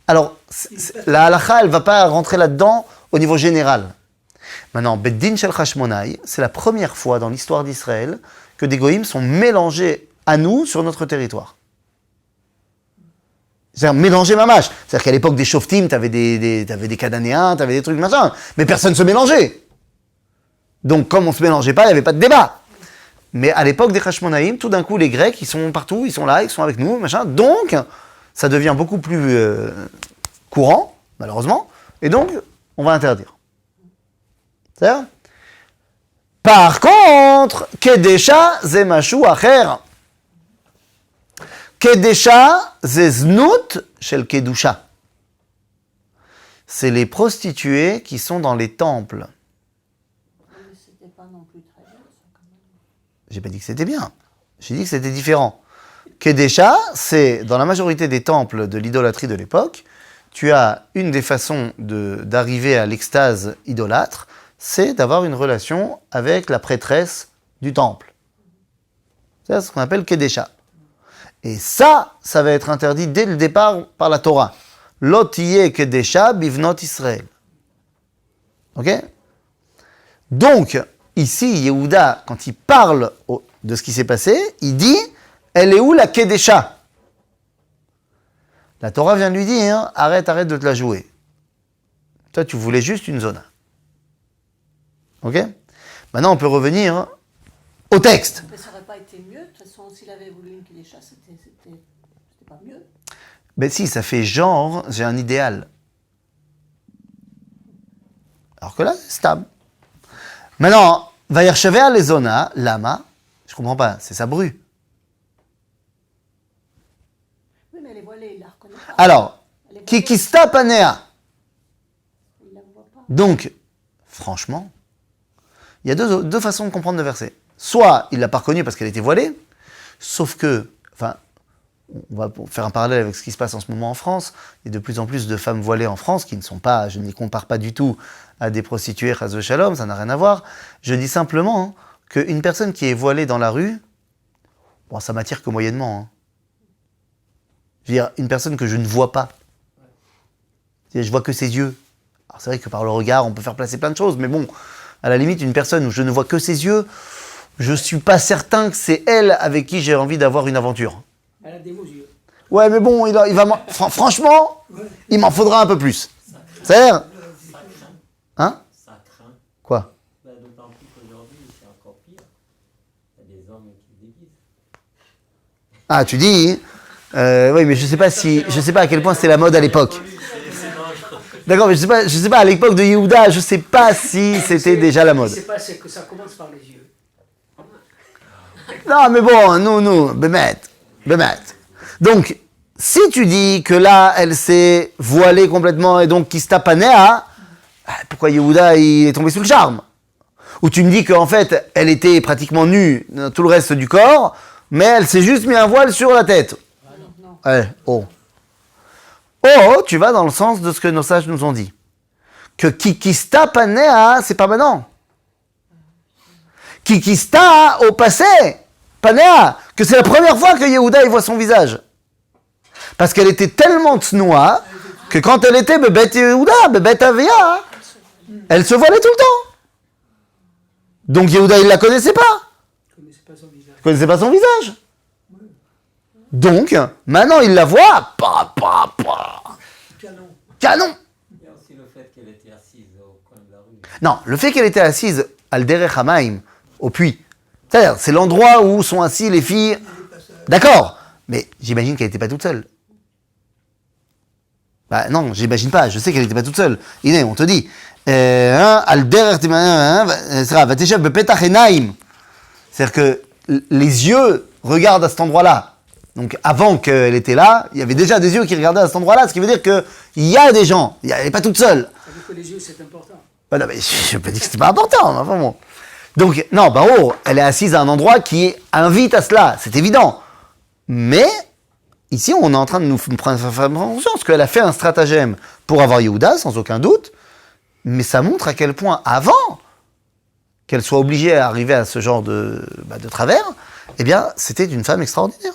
alors la halakha, elle ne va pas rentrer là-dedans au niveau général. Maintenant, Beddin Shel Hashmonai, c'est la première fois dans l'histoire d'Israël que des goïms sont mélangés à nous sur notre territoire. C'est-à-dire mélangés mamash. C'est-à-dire qu'à l'époque des Shoftim, t'avais des Cananéens, t'avais des trucs machin, mais personne ne se mélangeait. Donc comme on ne se mélangeait pas, il n'y avait pas de débat. Mais à l'époque des Hashmonaïm, tout d'un coup, les Grecs, ils sont partout, ils sont là, ils sont avec nous, machin. Donc, ça devient beaucoup plus courant, malheureusement, et donc, on va interdire. C'est-à-dire ? Par contre, Kedesha ze mashu acher. Kedesha ze znut shel kedusha. C'est les prostituées qui sont dans les temples. Mais c'était pas non plus très bien, ça, quand même. J'ai pas dit que c'était bien. J'ai dit que c'était différent. Kedesha, c'est dans la majorité des temples de l'idolâtrie de l'époque, tu as une des façons d'arriver à l'extase idolâtre, c'est d'avoir une relation avec la prêtresse du temple. C'est ce qu'on appelle Kedesha. Et ça va être interdit dès le départ par la Torah. Lot yeh Kedesha bivnot Israël. Ok ? Donc, ici, Yehuda, quand il parle de ce qui s'est passé, il dit « Elle est où la Kedesha ?» La Torah vient de lui dire « Arrête de te la jouer. Toi, tu voulais juste une zona. » Ok ? Maintenant, on peut revenir au texte. Mais ça n'aurait pas été mieux, de toute façon, s'il avait voulu une Kedesha, c'était pas mieux. Ben si, ça fait genre, j'ai un idéal. Alors que là, c'est stable. Maintenant, Vayershevea les zona, lama, je comprends pas, c'est sa bru. Oui, mais elle est voilée, il la reconnaît pas. Alors, Elle est voilée, Kikista panea. il la voit pas. Donc, franchement, il y a deux façons de comprendre le verset. Soit il l'a pas reconnue parce qu'elle était voilée, sauf que, enfin, on va faire un parallèle avec ce qui se passe en ce moment en France. Il y a de plus en plus de femmes voilées en France qui ne sont pas, je ne les compare pas du tout à des prostituées, chas v'shalom, ça n'a rien à voir. Je dis simplement qu'une personne qui est voilée dans la rue, bon, ça m'attire que moyennement. Je veux dire, une personne que je ne vois pas. Je vois que ses yeux. Alors c'est vrai que par le regard, on peut faire placer plein de choses, mais bon, à la limite, une personne où je ne vois que ses yeux, je suis pas certain que c'est elle avec qui j'ai envie d'avoir une aventure. Elle a des beaux yeux. Ouais, mais bon, franchement, il m'en faudra un peu plus. C'est-à-dire, hein ? Ça craint. Quoi ? Ben, d'autant plus qu'aujourd'hui, c'est encore pire. Il y a des hommes qui se déguisent. Ah, tu dis oui, mais je sais pas à quel point c'était la mode à l'époque. D'accord, mais je sais pas à l'époque de Yehuda, je sais pas si c'était déjà la mode. C'est pas, c'est que ça commence par les yeux. Non, mais bon, nous, Bémet. Donc, si tu dis que là, elle s'est voilée complètement et donc Kista panea, pourquoi Yehuda il est tombé sous le charme ? Ou tu me dis qu'en fait, elle était pratiquement nue dans tout le reste du corps, mais elle s'est juste mis un voile sur la tête. Oh, tu vas dans le sens de ce que nos sages nous ont dit. Que Kikista panea, c'est pas maintenant. Kikista au passé, panea, que c'est la première fois que Yehuda il voit son visage. Parce qu'elle était tellement tsnoua que quand elle était bebet Yehuda, bebet Avia, elle se voilait tout le temps. Donc Yehuda il la connaissait pas. Je ne connaissais pas son visage. Il connaissait pas son visage. Donc, maintenant il la voit, Canon. canon. Il y a aussi le fait qu'elle était assise au coin de la rue. Non, le fait qu'elle était assise al derech hamaim, au puits, c'est-à-dire, c'est l'endroit où sont assis les filles. D'accord, mais j'imagine qu'elle n'était pas toute seule. Bah non, j'imagine pas, je sais qu'elle n'était pas toute seule. Iné, on te dit, al derech vateshev bepetach enaim. C'est-à-dire que les yeux regardent à cet endroit-là. Donc avant qu'elle était là, il y avait déjà des yeux qui regardaient à cet endroit-là, ce qui veut dire qu'il y a des gens, elle n'est pas toute seule. Ça veut dire que les yeux, c'est important. Bah non, mais je peux dire que c'était pas important, mais enfin bon. Donc, non, bah oh, elle est assise à un endroit qui invite à cela, c'est évident. Mais, ici, on est en train de nous faire conscience qu'elle a fait un stratagème pour avoir Yehuda, sans aucun doute, mais ça montre à quel point, avant qu'elle soit obligée à arriver à ce genre de travers, eh bien, c'était une femme extraordinaire.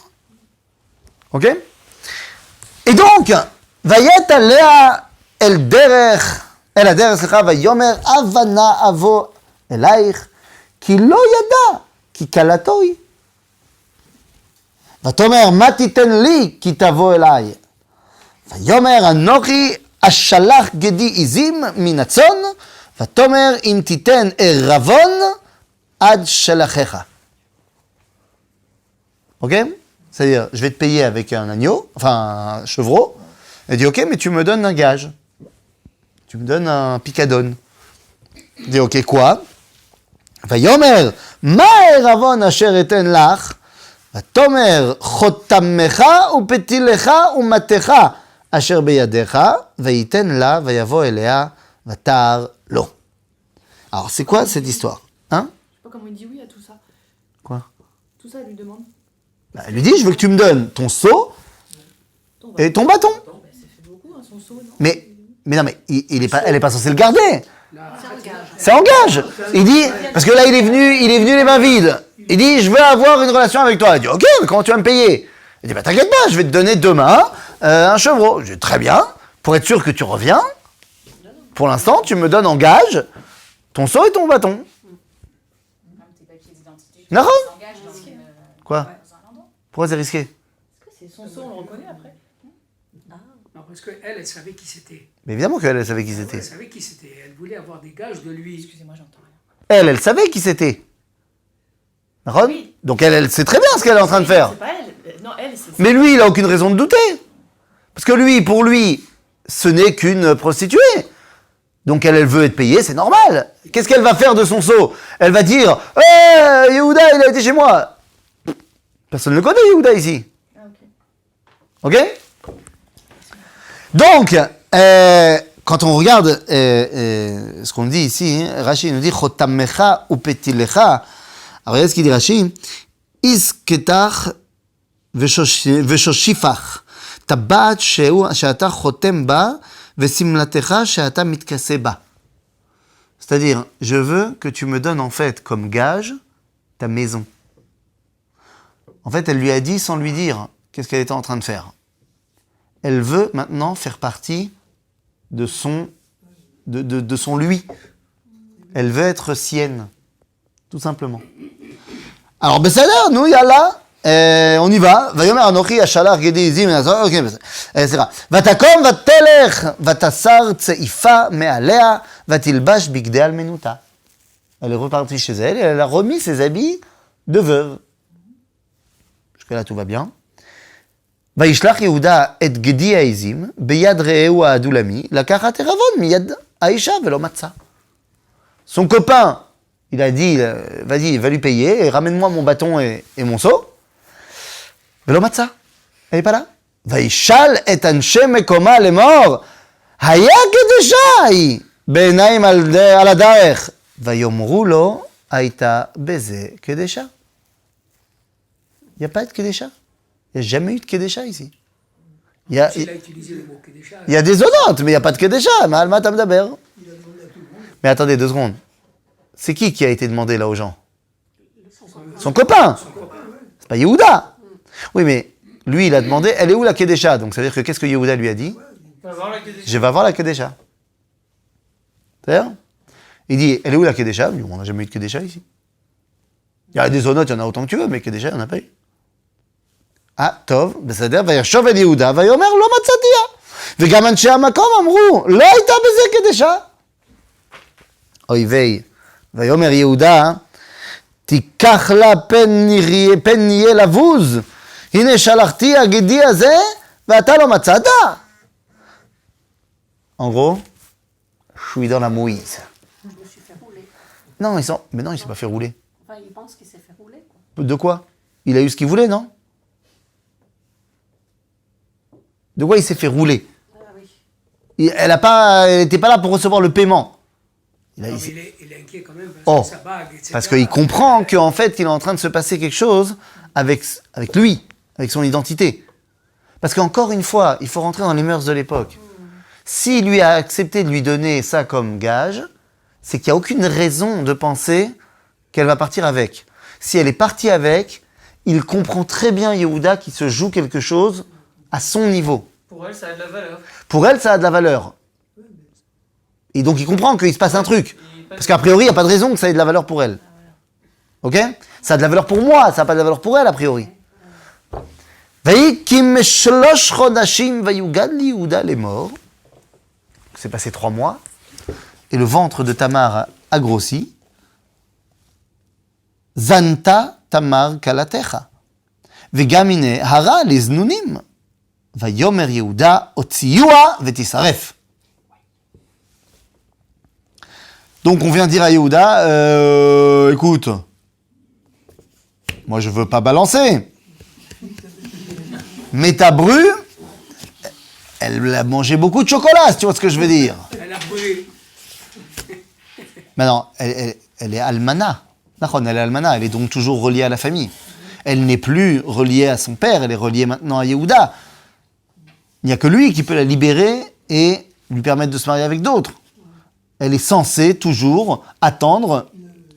Ok? Et donc, Vayet alea el derech, el aderech, slicha, vayomer avana avo elaich, כי לא ידע, כי קלתו היא. ותאמר, מה תיתן לי, כי תבוא אליי? ויאמר, אנוכי אשלח גדי עזים מן הצאן, ותאמר, אם תיתן ערבון, עד שלחך. Ok? C'est-à-dire, je vais te payer avec un agneau, enfin un chevreau. Elle dit, ok, mais tu me donnes un gage. Tu me donnes un picadone. Elle dit, ok, quoi? ויאמר, מה הערבון אשר אתן לך? ותאמר, חותמך ופתילך ומטך אשר בידיך, וייתן לה ויבוא אליה ותער לו. Alors, c'est quoi cette histoire? Hein? Je sais pas comment il dit oui à tout ça. Quoi? Tout ça, elle lui demande. Bah, elle lui dit, je veux que tu me donnes ton seau et ton bâton. Bah, ça fait beaucoup, hein, son seau, non? Mais non, mais elle est pas censée le garder. C'est un gage. Ça engage. Il dit, parce que là, il est venu les mains vides. Il dit, je veux avoir une relation avec toi. Il dit, ok, mais comment tu vas me payer? Il dit, bah t'inquiète pas, je vais te donner demain un chevreau. Je dis, très bien, pour être sûr que tu reviens, pour l'instant, tu me donnes en gage ton seau et ton bâton. Même tes papiers d'identité. Non. Tu t'engages dans une, Quoi? dans un endroit. Pourquoi c'est risqué? Est-ce que c'est son seau, on le reconnaît après? Non, parce qu'elle savait qui c'était. Mais évidemment qu'elle savait qui Elle c'était. savait qui c'était. Elle voulait avoir des gages de lui. Excusez-moi, j'entends rien. Elle savait qui c'était. Ron? Oui. Donc elle sait très bien ce qu'elle est en train de faire. C'est pas elle. Non, elle, c'est. Mais lui, il a aucune raison de douter. Parce que pour lui, ce n'est qu'une prostituée. Donc elle veut être payée, c'est normal. Qu'est-ce qu'elle va faire de son seau? Elle va dire, Yehuda, il a été chez moi. Personne ne le connaît, Yehuda, ici. Ah, ok. Ok? Donc, quand on regarde ce qu'on dit ici, Rashi nous dit, Chotamecha upetilecha. Alors regardez ce qu'il dit Rashi. Isketach ושושפך, טבעת שאתה חותם בה, ושמלתך שאתה מתכסה בה. C'est-à-dire, je veux que tu me donnes en fait comme gage ta maison. En fait, elle lui a dit sans lui dire qu'est-ce qu'elle était en train de faire. Elle veut maintenant faire partie de son lui. Elle veut être sienne, tout simplement. Alors, בסדר, nous, yalla. On y va. ויאמר אנוכי אשלח גדי עזים מן הצאן. אוקיי, בסדר. סליחה. ותקום ותלך ותסר צעיפה מעליה ותלבש בגדי אלמנותה. Elle est repartie chez elle et elle a remis ses habits de veuve. Jusque-là, tout va bien. וישלח יהודה את גדי העזים ביד רעהו האדולמי לקחת ערבון מיד האישה ולא מצא. Son copain, il a dit, vas-y, va lui payer et ramène-moi mon bâton et mon seau. ולא מצא, elle n'est pas là. וישאל את אנשי מקומה לאמור, היה קדשה היא בעיניים על הדרך. ויאמרו לו, הייתה בזה קדשה. Il n'y a pas de קדשה. Il n'y a jamais eu de קדשה ici. Il Il a utilisé le mot Kedesha. y a des zonotes, mais il n'y a pas de קדשה. מה על מה אתה מדבר? Mais attendez 2 secondes. C'est qui a été demandé là aux gens? Son copain. C'est pas Yehuda. Oui, mais lui, il a demandé, elle est où la Kedesha? Donc ça veut dire que qu'est-ce que Yehuda lui a dit? Je vais voir la Kedesha. C'est-à-dire? Il dit, elle est où la Kedesha? Il dit, on n'a jamais eu de Kedesha ici. Il y a des zonotes, il y en a autant que tu veux, mais Kedesha, il n'y en a pas eu. Ah, טוב, בסדר, וישוב אל יהודה, ויאמר לא מצאתיה. וגם אנשי המקום אמרו, לא הייתה בזה קדשה. אויבי. ויאמר יהודה, תיקח לה פן נהיה לבוז. הנה שלחתי הגדי הזה, ואתה לא מצאת. En gros, je suis dans la mouise. Je me suis fait rouler. Non, mais non, il s'est pas fait rouler. Enfin, il pense qu'il s'est fait rouler, quoi. De quoi? Il a eu ce qu'il voulait, non? De quoi il s'est fait rouler? Ah oui. Elle n'était pas là pour recevoir le paiement. Il est inquiet quand même Oh, parce que sa bague, etc. Parce qu'il comprend qu'en fait, il est en train de se passer quelque chose avec lui, avec son identité. Parce qu'encore une fois, il faut rentrer dans les mœurs de l'époque. S'il lui a accepté de lui donner ça comme gage, c'est qu'il n'y a aucune raison de penser qu'elle va partir avec. Si elle est partie avec, il comprend très bien Yehuda qui se joue quelque chose à son niveau. Pour elle, ça a de la valeur. Pour elle, ça a de la valeur. Et donc il comprend qu'il se passe un truc. Parce qu'a priori, il n'y a pas de raison que ça ait de la valeur pour elle. Ok? Ça a de la valeur pour moi, ça n'a pas de la valeur pour elle, a priori. Vayikim shlosh chodashim vayugad li Yehuda lemor. C'est passé 3 mois. Et le ventre de Tamar a grossi. Zanta Tamar kalatecha. Vegamine hara liznunim. Vayomer Yehuda otsiyua vetisaref. Donc on vient dire à Yehuda, écoute, moi je veux pas balancer. Mais ta bru, elle a mangé beaucoup de chocolat, si tu vois ce que je veux dire. Elle a brûlé. Maintenant, elle est almana. D'accord, elle est almana, elle est donc toujours reliée à la famille. Elle n'est plus reliée à son père, elle est reliée maintenant à Yehuda. Il n'y a que lui qui peut la libérer et lui permettre de se marier avec d'autres. Elle est censée toujours attendre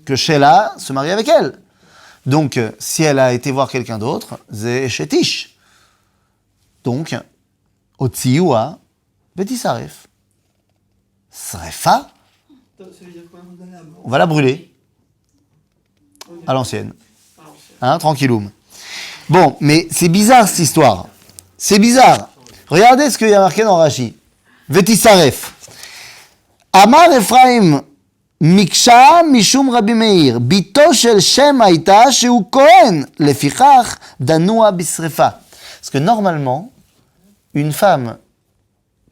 que Sheila se marie avec elle. Donc, si elle a été voir quelqu'un d'autre, c'est Shetish. Donc, Otsiua, Betisaref. Srefa, Ça veut dire quoi? On donne la mort. on va la brûler. À l'ancienne. Hein, tranquilloum. Bon, mais c'est bizarre cette histoire. C'est bizarre. Regardez ce qu'il y a marqué dans Rashi. Vetisaref. Amar Ephraim Miksha Mishum Rabbi Meir, Bito shel Shem Haïta Sheu Kohen, Lefichach Danua Bisrefa. Parce que normalement, une femme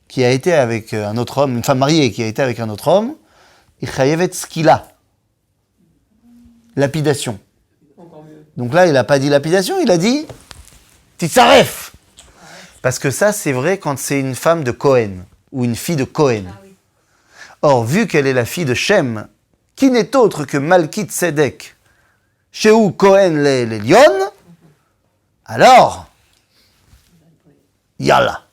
qui a été avec un autre homme, une femme mariée qui a été avec un autre homme, il chayevet skila. Lapidation. Encore mieux. Donc là, il n'a pas dit lapidation, il a dit Titsaref. Parce que ça, c'est vrai quand c'est une femme de Cohen ou une fille de Cohen. Ah oui. Or, vu qu'elle est la fille de Shem, qui n'est autre que Malkit Sedek, Sheu Cohen les Lyon, alors, yalla.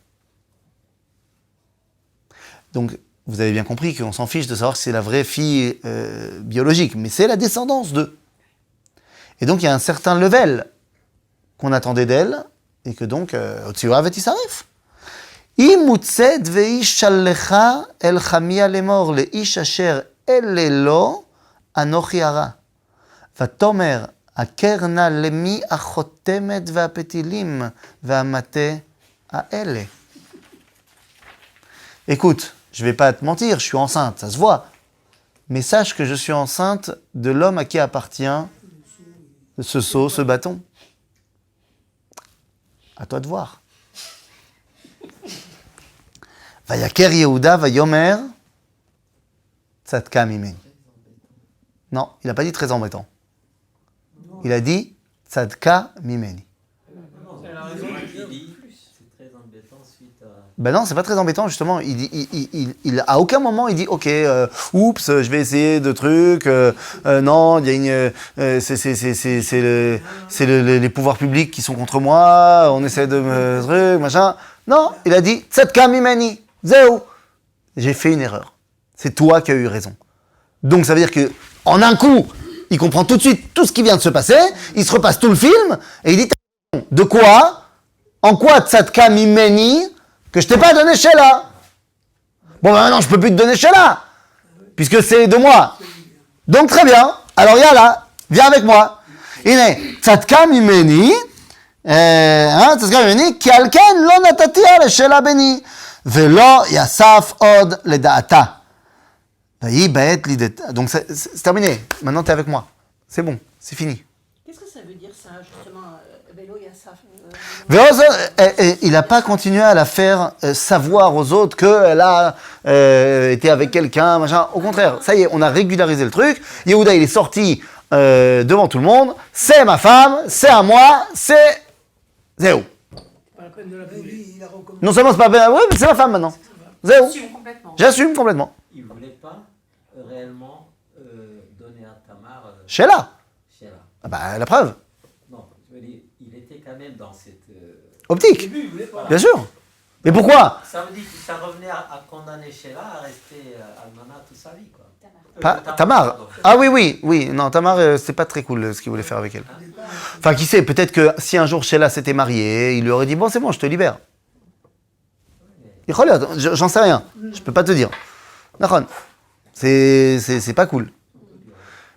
Donc, vous avez bien compris qu'on s'en fiche de savoir si c'est la vraie fille biologique, mais c'est la descendance d'eux. Et donc, il y a un certain level qu'on attendait d'elle, et que donc, Otsiura Vetisaref. Imutzed veish shalecha el chamia lemor leish asher elelo anochi hara. Vatomer akerna lemi achotemet veapetilim veamate aele. Écoute, je vais pas te mentir, je suis enceinte, ça se voit. Mais sache que je suis enceinte de l'homme à qui appartient ce seau, ce bâton. À toi de voir. Vayaker Yehuda vayomer tzadka mimeni. Non, il n'a pas dit très embêtant. Il a dit tzadka mimeni. Elle a raison. Il dit, c'est très embêtant suite à... Ben non, c'est pas très embêtant justement. À aucun moment il dit ok, oups, je vais essayer de trucs. Non, il y a les pouvoirs publics qui sont contre moi. On essaie de me truc, machin. Non, il a dit tzadka mimeni. Zéo. J'ai fait une erreur. C'est toi qui as eu raison. Donc ça veut dire que en un coup, il comprend tout de suite tout ce qui vient de se passer. Il se repasse tout le film et il dit de quoi? En quoi tzadka mimeni? Que je t'ai pas donné Sheila. Bon, ben maintenant, je peux plus te donner Sheila. Puisque c'est de moi. Donc, très bien. Alors, yalla, viens avec moi. Ine, tzadka mimeni, tzadka mimeni, ki al ken lo natatia le Sheila beni, velo yasaf od ledaata. Vaï ba'et lideta. Donc c'est terminé. Maintenant t'es avec moi. C'est bon, c'est fini. Qu'est-ce que ça veut dire ça, justement, Vélo Yassaf Il n'a pas continué à la faire savoir aux autres qu'elle a été avec quelqu'un, machin. Au contraire, ça y est, on a régularisé le truc. Yehuda, il est sorti devant tout le monde. C'est ma femme, c'est à moi, c'est Zéou. Pas la peine de la Mais brûler. lui, il a reconnu. Non seulement c'est pas bien, ouais, mais c'est ma femme maintenant. Zéou. Assume complètement. J'assume complètement. Il ne voulait pas réellement donner à Tamar Sheila. Sheila. Ah bah, la preuve. Non, je veux dire, il était quand même dans cette. Au Optique. début, il voulait pas. Bien sûr. Mais pourquoi Ça veut dire que ça revenait à condamner Sheila à rester almana toute sa vie, quoi. Tamar. pardon. Ah oui. Non, Tamar, c'est pas très cool ce qu'il voulait faire avec elle. Enfin, qui sait, peut-être que si un jour Sheila s'était mariée, il lui aurait dit bon, c'est bon, je te libère. J'en sais rien. Je peux pas te dire. D'accord. C'est pas cool.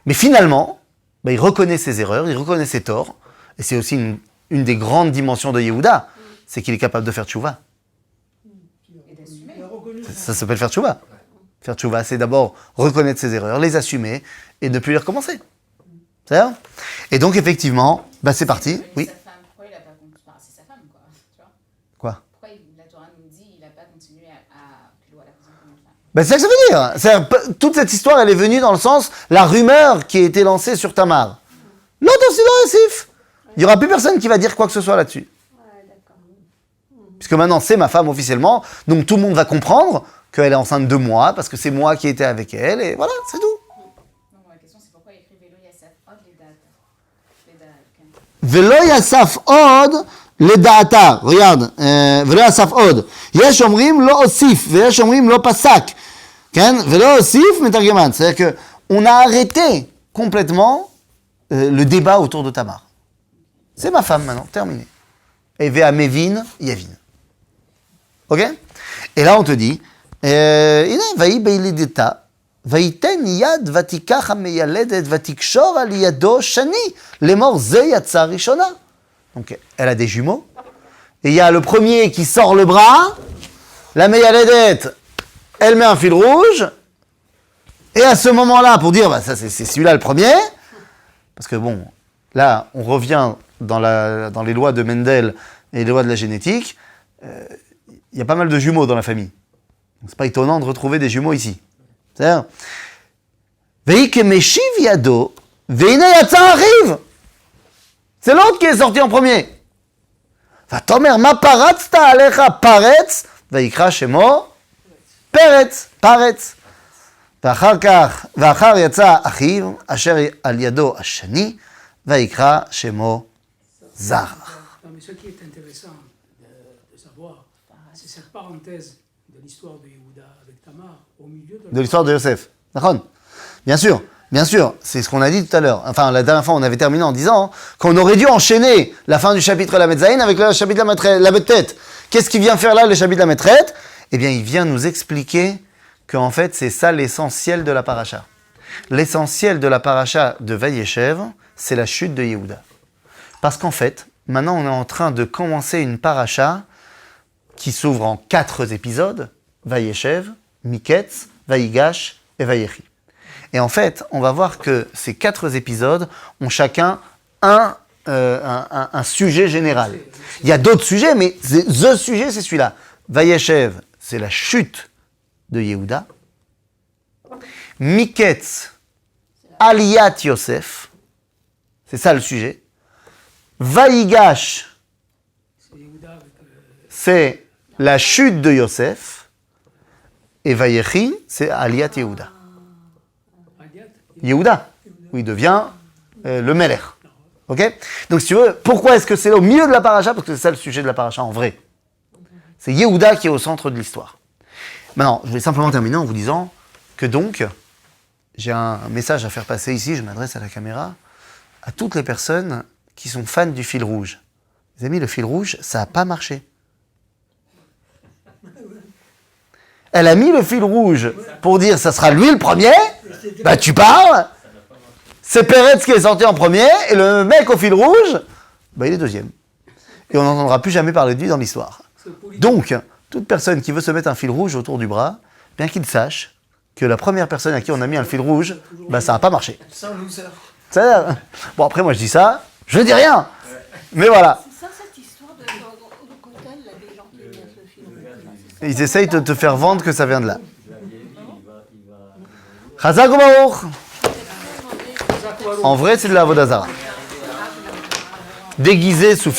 Mais finalement, bah, il reconnaît ses erreurs, il reconnaît ses torts. Et c'est aussi une des grandes dimensions de Yehuda, c'est qu'il est capable de faire tchouva. Et d'assumer. Il a reconnu. Ça s'appelle faire tchouva. Faire tchouva, c'est d'abord reconnaître ses erreurs, les assumer et ne plus les recommencer. C'est ça? Et donc, effectivement, bah, c'est parti. Mais Oui. sa femme, pourquoi il n'a pas continué? Enfin, c'est sa femme, quoi. Tu vois? Quoi? Pourquoi la Torah nous dit qu'il n'a pas continué à Pilo à la prison comme une femme? Ben, c'est ça que ça veut dire. Toute cette histoire, elle est venue dans le sens, la rumeur qui a été lancée sur Tamar. L'autre aussi dans Récif. Il n'y aura plus personne qui va dire quoi que ce soit là-dessus. Ouais, d'accord. Puisque maintenant, c'est ma femme officiellement, donc tout le monde va comprendre qu'elle est enceinte de moi, parce que c'est moi qui étais avec elle, et voilà, c'est tout. Donc, la question, c'est pourquoi il écrit Vélo Yassaf Od les dates. Velo yasaf od לדעתה, regarde, ולא יסף עוד. יש אומרים לא הוסיף, ויש אומרים לא פסק. כן? ולא הוסיף מתרגמן. C'est-à-dire qu'on a arrêté complètement le débat autour de Tamar. C'est ma femme maintenant, terminé. Et Vea Mevin, Yavin. Ok? Et là on te dit, הנה, ויהי בלידתה, ויתן יד ותיקח המילדת ותקשור על ידו שני, לאמור זה יצא ראשונה. Donc, elle a des jumeaux. Et il y a le premier qui sort le bras. La Meyaledet, elle met un fil rouge. Et à ce moment-là, pour dire, bah, ça c'est celui-là le premier. Parce que bon, là, on revient dans les lois de Mendel et les lois de la génétique. Il y a pas mal de jumeaux dans la famille. Donc, c'est pas étonnant de retrouver des jumeaux ici. C'est-à-dire, Veike Meshiv Yado, Veine Yatsa arrive. C'est l'autre qui est sorti en premier. Vatomer ma paratzta alecha paretz, vayikra shemo paretz. ואחר יצא אחיו, אשר על ידו השני, ויקרא שמו זר. Non, mais ce qui est intéressant de savoir, c'est cette parenthèse de l'histoire de Yehuda avec Tamar au milieu De l'histoire de Yosef. D'accord ? Bien sûr, c'est ce qu'on a dit tout à l'heure. Enfin, la dernière fois, on avait terminé en disant qu'on aurait dû enchaîner la fin du chapitre la Metzaïn avec le chapitre la Bettet. Qu'est-ce qu'il vient faire là, le chapitre la Metret ? Eh bien, il vient nous expliquer qu'en fait, c'est ça l'essentiel de la paracha. L'essentiel de la paracha de Vayeshev, c'est la chute de Yehuda. Parce qu'en fait, maintenant, on est en train de commencer une paracha qui s'ouvre en 4 épisodes, Vayeshev, Miketz, Vayigash et Vayechi. Et en fait, on va voir que ces 4 épisodes ont chacun un sujet général. Il y a d'autres sujets, mais the sujet, c'est celui-là. Vayeshev, c'est la chute de Yehuda. Miketz, Aliyat Yosef, c'est ça le sujet. Vayigash, C'est Yehuda avec c'est la chute de Yosef. Et Vayechi, c'est Aliyat Yehuda. Adiat. Yehuda, où il devient le Melech. Ok ? Donc si tu veux, pourquoi est-ce que c'est au milieu de la paracha ? Parce que c'est ça le sujet de la paracha en vrai. C'est Yehuda qui est au centre de l'histoire. Maintenant, je vais simplement terminer en vous disant que donc, j'ai un message à faire passer ici, je m'adresse à la caméra, à toutes les personnes qui sont fans du fil rouge. Les amis, le fil rouge, ça n'a pas marché. Elle a mis le fil rouge pour dire ça sera lui le premier. Bah tu parles. C'est Peretz qui est sorti en premier et le mec au fil rouge, bah il est deuxième. Et on n'entendra plus jamais parler de lui dans l'histoire. C'est politique. Donc, toute personne qui veut se mettre un fil rouge autour du bras, bien qu'il sache que la première personne à qui on a mis un fil rouge, bah ça n'a pas marché. C'est un loser. Bon, après, moi je dis ça, je dis rien. Mais voilà. C'est ça cette histoire de cocktail, là, des gens qui mettent le fil rouge, là, c'est ça. Ils essayent de te faire vendre que ça vient de là. Vous l'aviez vu, il va Chazak u'Baruch. En vrai, c'est de la Avodah Zara. Déguisé sous forme